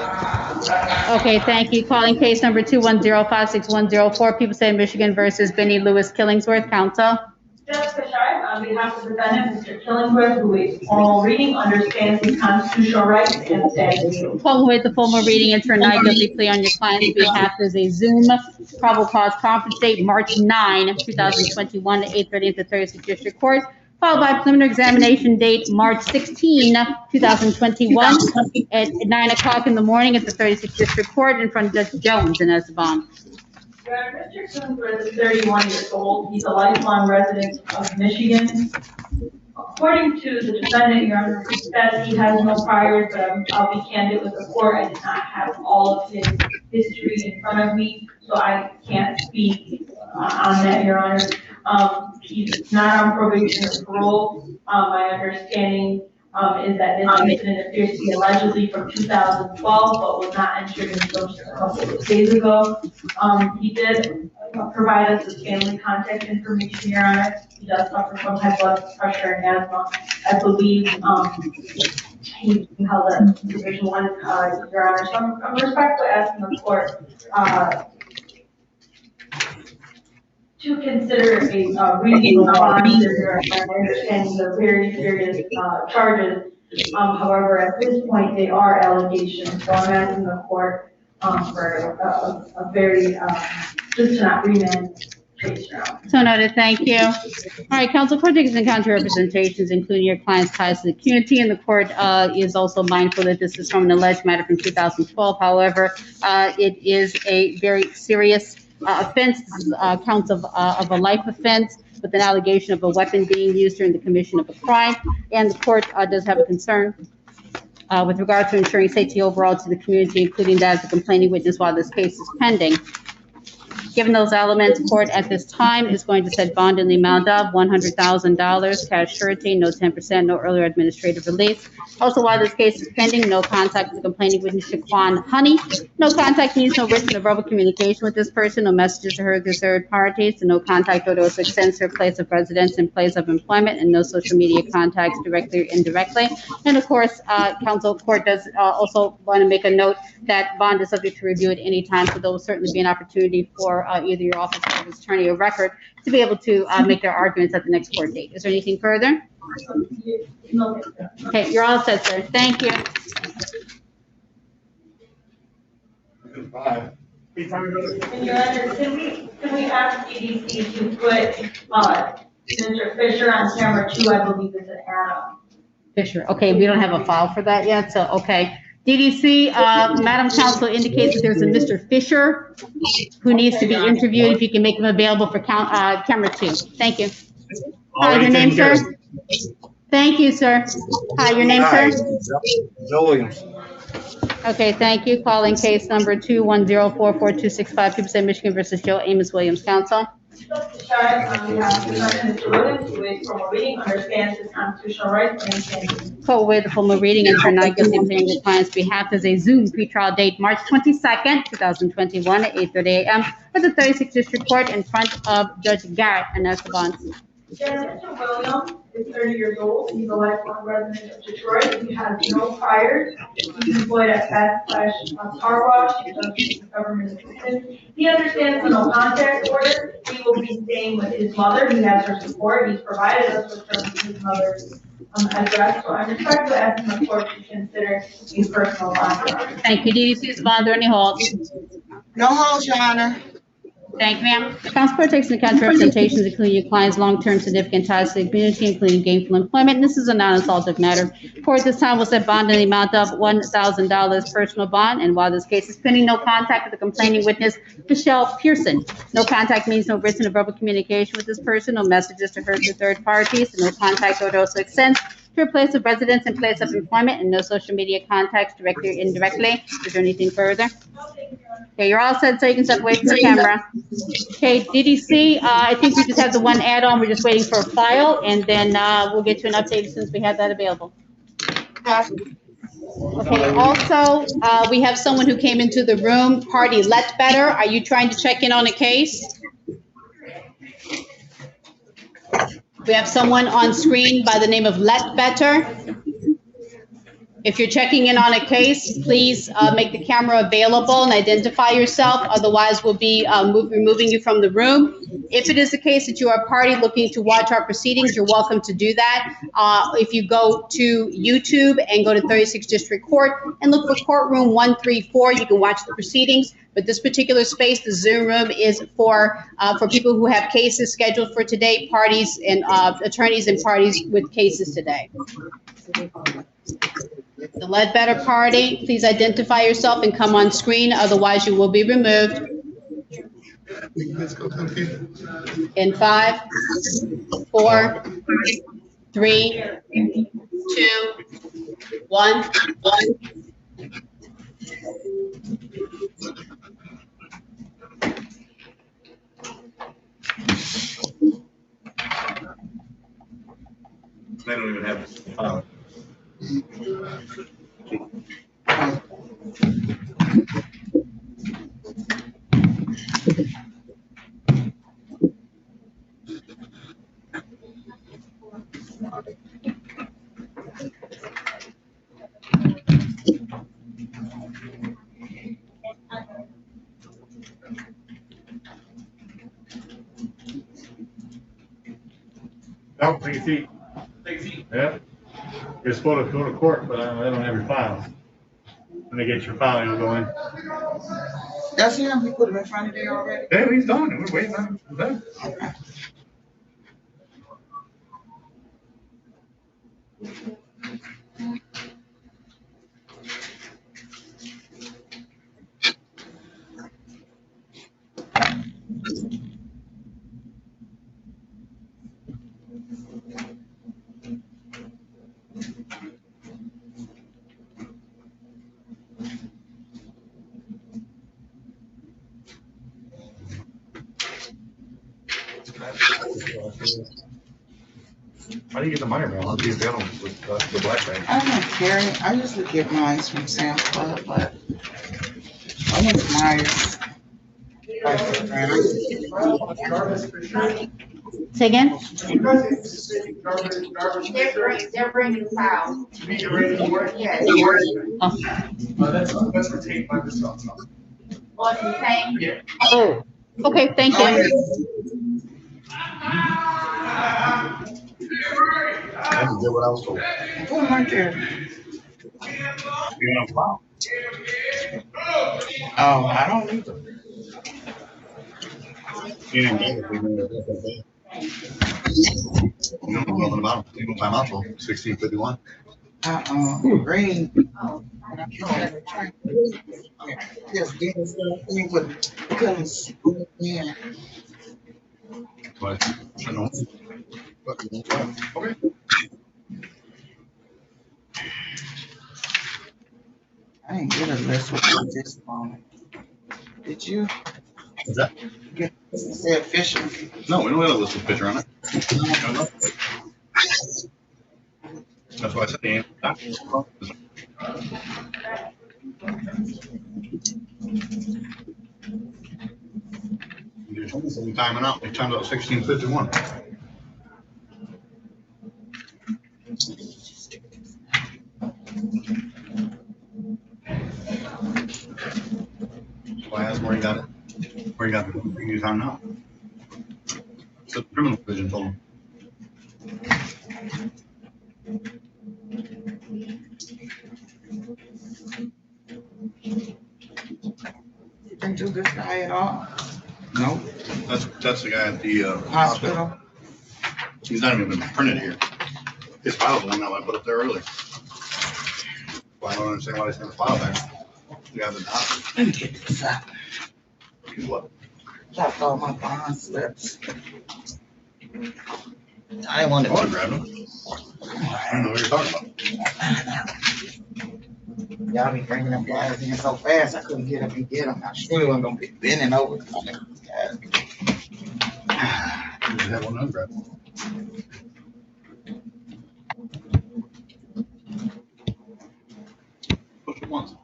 Okay, thank you. Calling case number 210-56104, People State of Michigan versus Benny Lewis Killingsworth. Council. Jessica Sharp, on behalf of the defendant, Mr. Killingsworth, who is formal reading, understands his constitutional rights and stands. Call with the formal reading into a not guilty plea on your client's behalf. There's a Zoom probable cause conference date, March 9, 2021, at 8:30 at the 36th District Court, followed by preliminary examination date, March 16, 2021, at 9 o'clock in the morning at the 36th District Court in front of Judge Jones in Esteban. Mr. Killingsworth is 31 years old. He's a lifelong resident of Michigan. According to the defendant, Your Honor, he says he has no priors, but I'll be candid with the court. I did not have all of his history in front of me, so I can't speak on that, Your Honor. He's not on probation or parole. My understanding is that this incident appears to be allegedly from 2012, but was not entered until just a couple of days ago. He did provide us with family contact information, Your Honor. He does suffer from high blood pressure and asthma. I believe he held a Division 1, Your Honor. So I'm respectfully asking the court to consider a reasonable bond. I understand these are very serious charges. However, at this point, they are allegations. So I'm asking the court for a very, just to not remand case now. So noted, thank you. All right, counsel, court takes into account your representations, including your client's ties to the community, and the court is also mindful that this is from an alleged matter from 2012. However, it is a very serious offense. This is counts of a life offense with an allegation of a weapon being used during the commission of a crime, and the court does have a concern with regard to ensuring safety overall to the community, including that of the complaining witness while this case is pending. Given those elements, court at this time is going to set bond in the amount of $100,000, cash surety, no 10%, no earlier administrative release. Also, while this case is pending, no contact with the complaining witness, Shaquan Honey. No contact means no written or verbal communication with this person, no messages to her through third parties, and no contact or those extends to her place of residence and place of employment, and no social media contacts directly or indirectly. And of course, court does also want to make a note that bond is subject to review at any time, so there will certainly be an opportunity for either your office or his attorney or record to be able to make their arguments at the next court date. Is there anything further? Okay, you're all set, sir. Thank you. And Your Honor, can we ask EDC to put Mr. Fisher on camera too? I believe it's an Adam. Fisher. Okay, we don't have a file for that yet, so okay. DDC, Madam Counsel indicates that there's a Mr. Fisher who needs to be interviewed. If you can make him available for camera 2. Thank you. Hi, your name, sir? Thank you, sir. Hi, your name, sir? Joe Williams. Okay, thank you. Calling case number 210-44265, People State Michigan versus Joe Amos Williams. Counsel? Understands his constitutional rights and stands. Call away the formal reading and for not guilty plea on your client's behalf. There's a Zoom pretrial date, March 22nd, 2021 at 8:30 a.m. at the 36th District Court in front of Judge Garrett and Esteban. Mr. Williams is 30 years old. He's a lifelong resident of Detroit. He has no priors. He's employed at Fast Car Wash. He does government assistance. He understands the no contact order. He will be staying with his mother. He has her support. He's provided us with his mother's address. So I'm respectfully asking the court to consider a personal bond. Thank you. DDC's bond or any hold? No holds, Your Honor. Thank you, ma'am. Council Court takes into account representations, including your client's long-term significant ties to the community, including gainful employment, and this is a non-assaultive matter. Court this time will set bond in the amount of $1,000 personal bond, and while this case is pending, no contact with the complaining witness, Michelle Pearson. No contact means no written or verbal communication with this person, no messages to her to third parties, and no contact order also extends to her place of residence and place of employment, and no social media contacts directly or indirectly. Is there anything further? Okay, you're all set, so you can step away from the camera. Okay, DDC, I think we just have the one add-on. We're just waiting for a file, and then we'll get you an update as soon as we have that available. Okay, also, we have someone who came into the room, Party Let Better. Are you trying to check in on a case? We have someone on screen by the name of Let Better. If you're checking in on a case, please make the camera available and identify yourself. Otherwise, we'll be removing you from the room. If it is the case that you are a party looking to watch our proceedings, you're welcome to do that. If you go to YouTube and go to 36th District Court and look for Courtroom 134, you can watch the proceedings. But this particular space, the Zoom room, is for people who have cases scheduled for today, parties and attorneys and parties with cases today. The Ledbetter Party, please identify yourself and come on screen, otherwise you will be removed. In 5, 4, 3, 2, 1. They don't even have a No, take a seat. Yeah. You're supposed to go to court, but I don't have your files. When they get your file, you'll go in. That's him. We put him in front of there already. Yeah, he's done. We're waiting on him. Okay. How do you get the minor mail? How do you get the other one with the black bag? I don't carry. I usually get mine from Sam's Club, but I went to Myers. Say again? They're bringing files. Yes. That's retained by the stuff. On the same. Yeah. Oh, okay, thank you. I didn't get what I was told. Put him right there. You know, wow. Oh, I don't need them. You didn't get it. You don't know nothing about them. You don't time out till 1651. Green. Yes, Dennis, he would couldn't. Yeah. But I know. Okay. I didn't get a list with this on it. Did you? Is that? Get it said Fisher. No, we don't have a list with Fisher on it. No. That's why I said Dan. You told me something timing out. You timed out 1651. Why ask where you got it? Where you got it? You use time now. It's a criminal division told him. Didn't do this guy at all. No. That's the guy at the hospital. He's not even been printed here. His file's the one that I put up there earlier. Well, I don't understand why they sent the file there. You have the hospital. Let me get this out. What? Dropped all my bond slips. I didn't want to. Oh, I grabbed him. I don't know what you're talking about. Y'all be bringing them flyers in so fast, I couldn't get up and get them. I surely wasn't gonna be bending over. You have one ungrabbed. Push it once.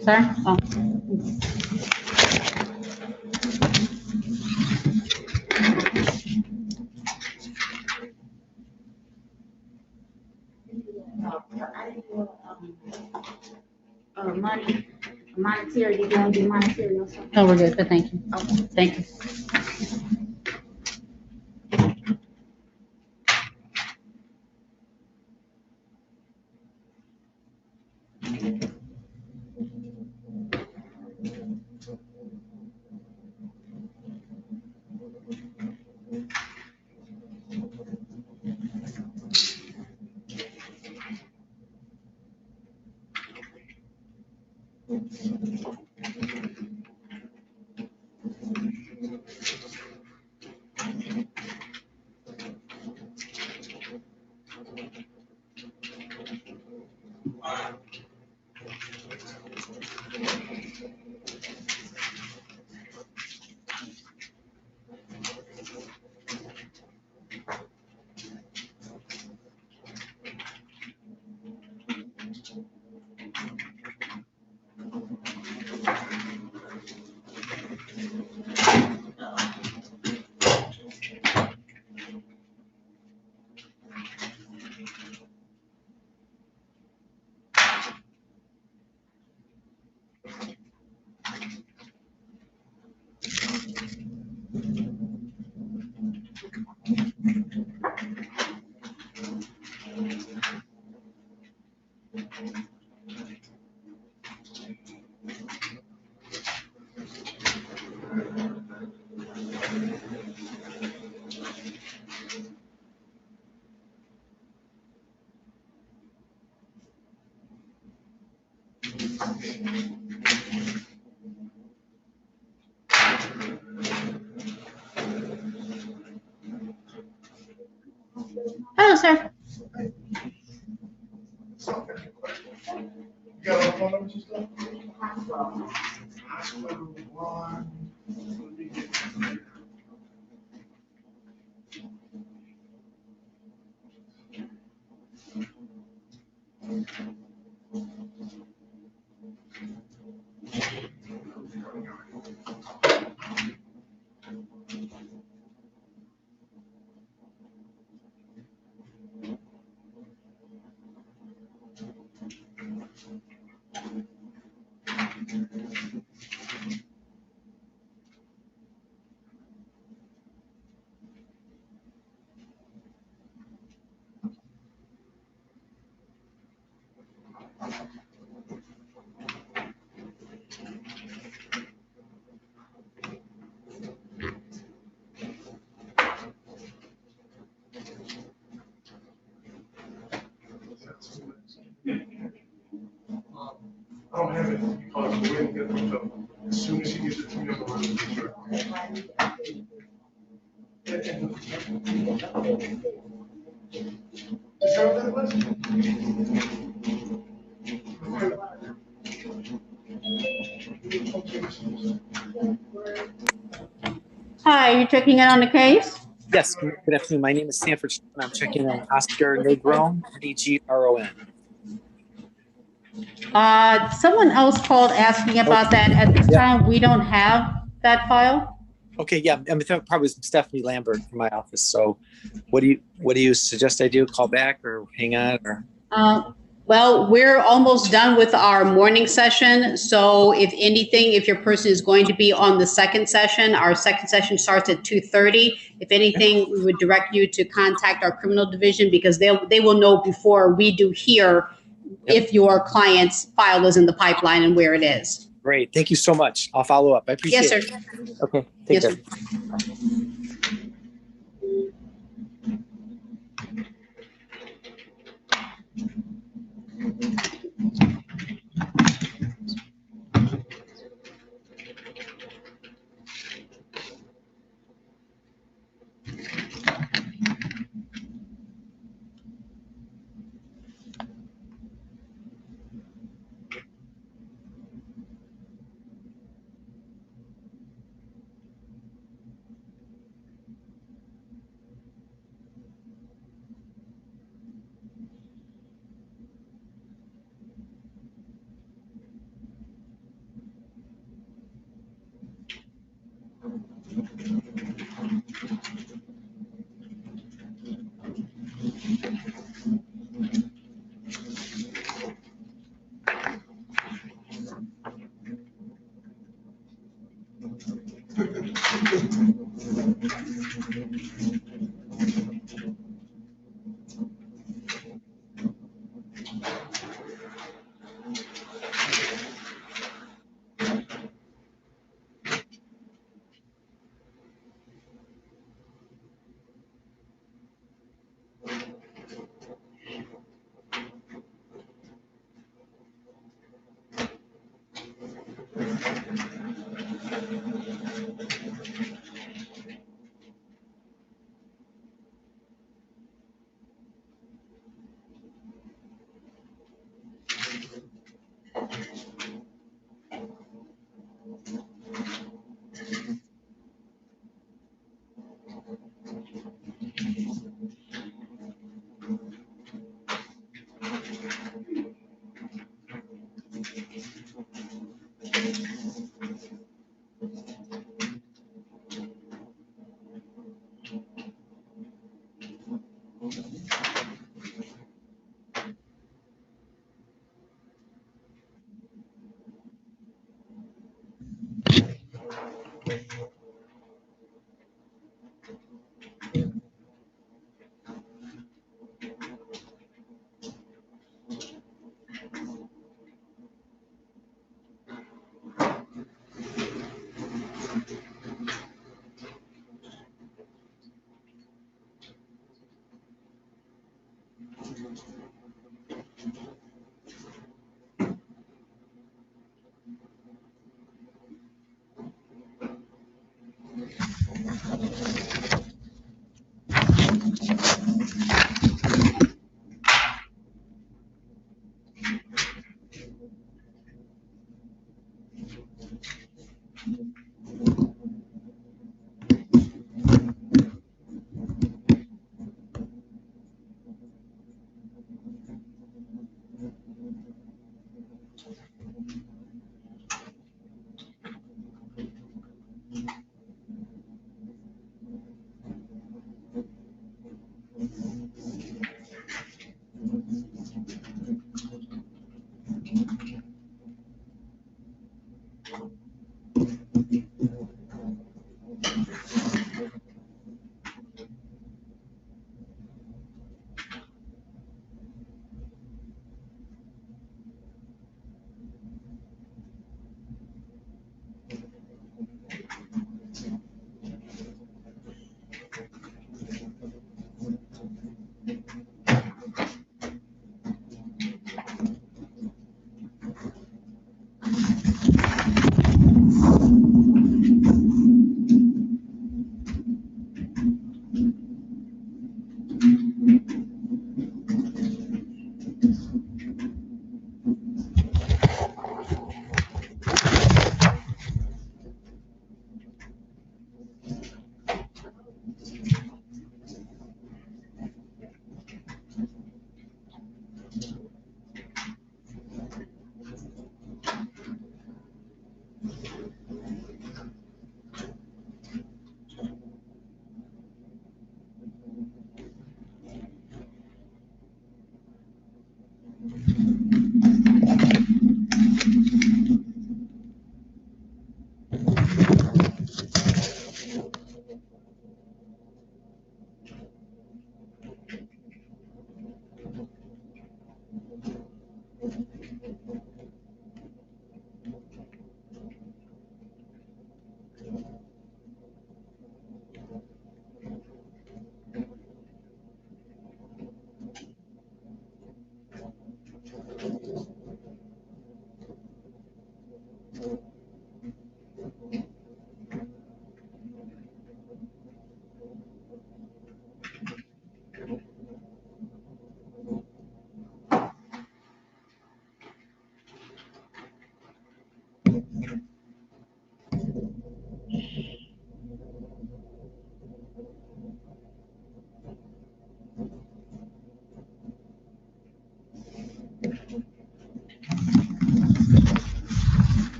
Sir? Oh. Monetary, you gonna do monetary or something? No, we're good, but thank you. Okay. Thank you. Hello, sir. You got all the phone numbers and stuff? Hospital one. I don't have it because we're going to get them to, as soon as she gets it to me, I'm going to sure. Is that what that was? Hi, you checking in on the case? Yes, good afternoon. My name is Sanford. I'm checking on Oscar Negron, Negron. Someone else called asking about that. At this Yeah. time, we don't have that file. Okay, yeah, I mean, probably Stephanie Lambert from my office. So, what do you suggest I do? Call back or hang on or? Well, we're almost done with our morning session. So if anything, if your person is going to be on the second session, our second session starts at 2:30. If anything, we would direct you to contact our criminal division because they will know before we do here if your client's file is in the pipeline and where it is. Great. Thank you so much. I'll follow up. I appreciate Yes, it. sir. Okay. Take Yes, care. sir.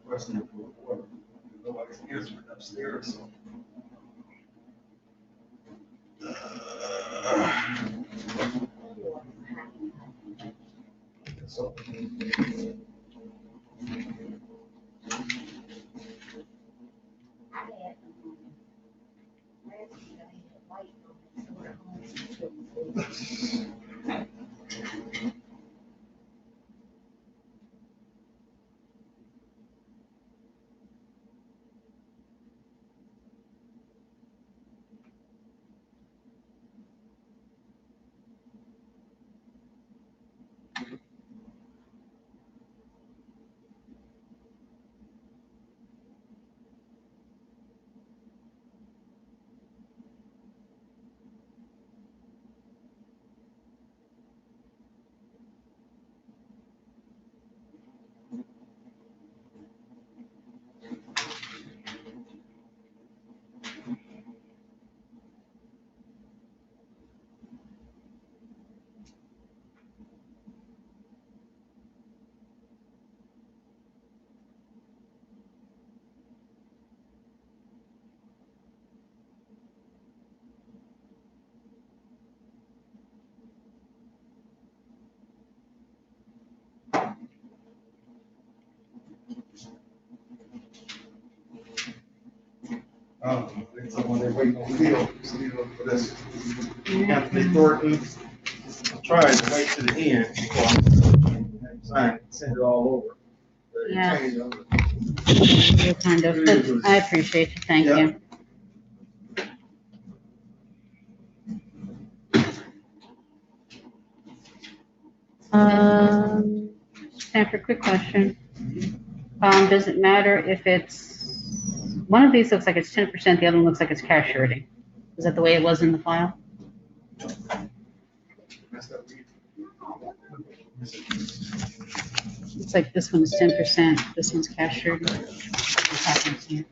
Question for nobody's answering upstairs, so. So. Someone they're waiting on Leo for this. Anthony Thornton tried to wait to the end before I signed, send it all over. Yeah. You kind of, but I appreciate you, thank you. Time for a quick question. Does it matter if it's, one of these looks like it's 10%, the other one looks like it's cash surety? Is that the way it was in the file? It's like this one is 10%, this one's cash surety. What happens here?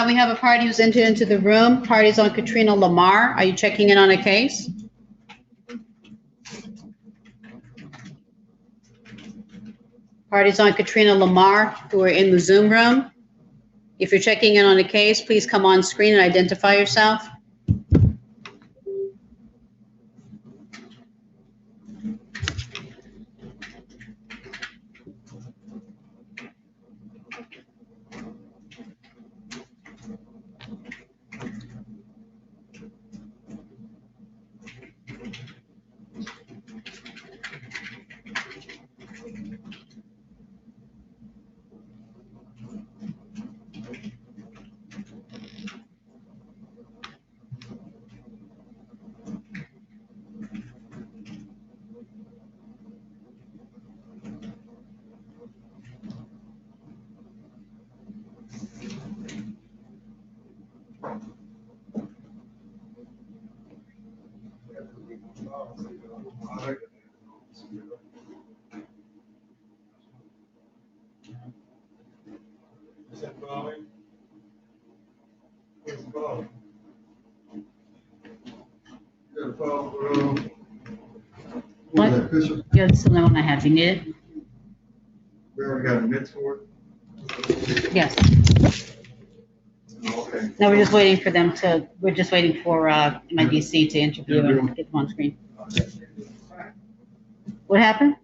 We have a party who's entered into the room. Party's on Katrina Lamar. Are you checking in on a case? Party's on Katrina Lamar, who are in the Zoom room. If you're checking in on a case, please come on screen and identify yourself. What? Yeah, this is the one I have. You need it? We already got a mix for it? Yes. Okay. No, we're just waiting for them to, we're just waiting for my DC to interview and get them on screen. What happened?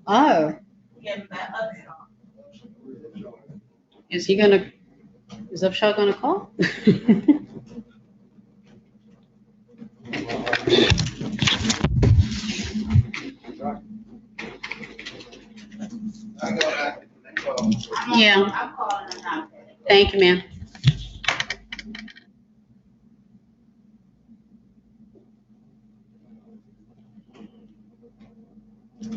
Oh. Is he gonna, is Upshaw gonna call? Yeah. I'm calling them now. Thank you, ma'am. I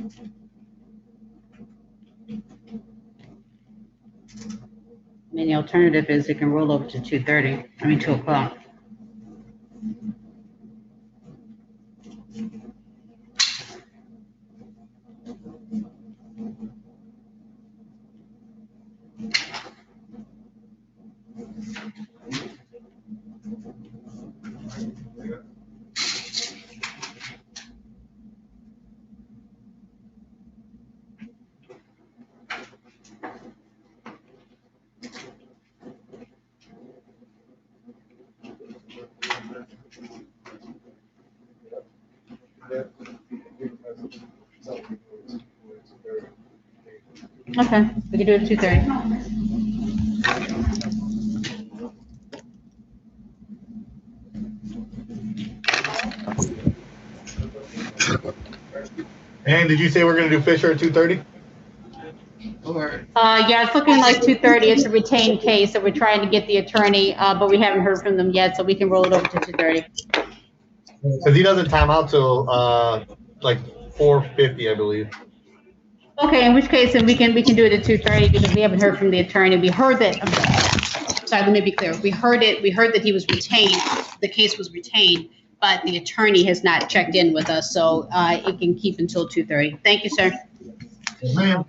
mean, the alternative is it can roll over to 2:30, I mean, 2 o'clock. Okay, we can do it at 2:30. And did you say we're gonna do Fisher at 2:30? Yeah, it's looking like 2:30. It's a retained case, so we're trying to get the attorney, but we haven't heard from them yet, so we can roll it over to 2:30. Because he doesn't time out till like 4:50, I believe. Okay, in which case, then we can do it at 2:30 because we haven't heard from the attorney. We heard that, sorry, let me be clear. We heard that he was retained, the case was retained, but the attorney has not checked in with us, so it can keep until 2:30. Thank you, sir. Yes, ma'am.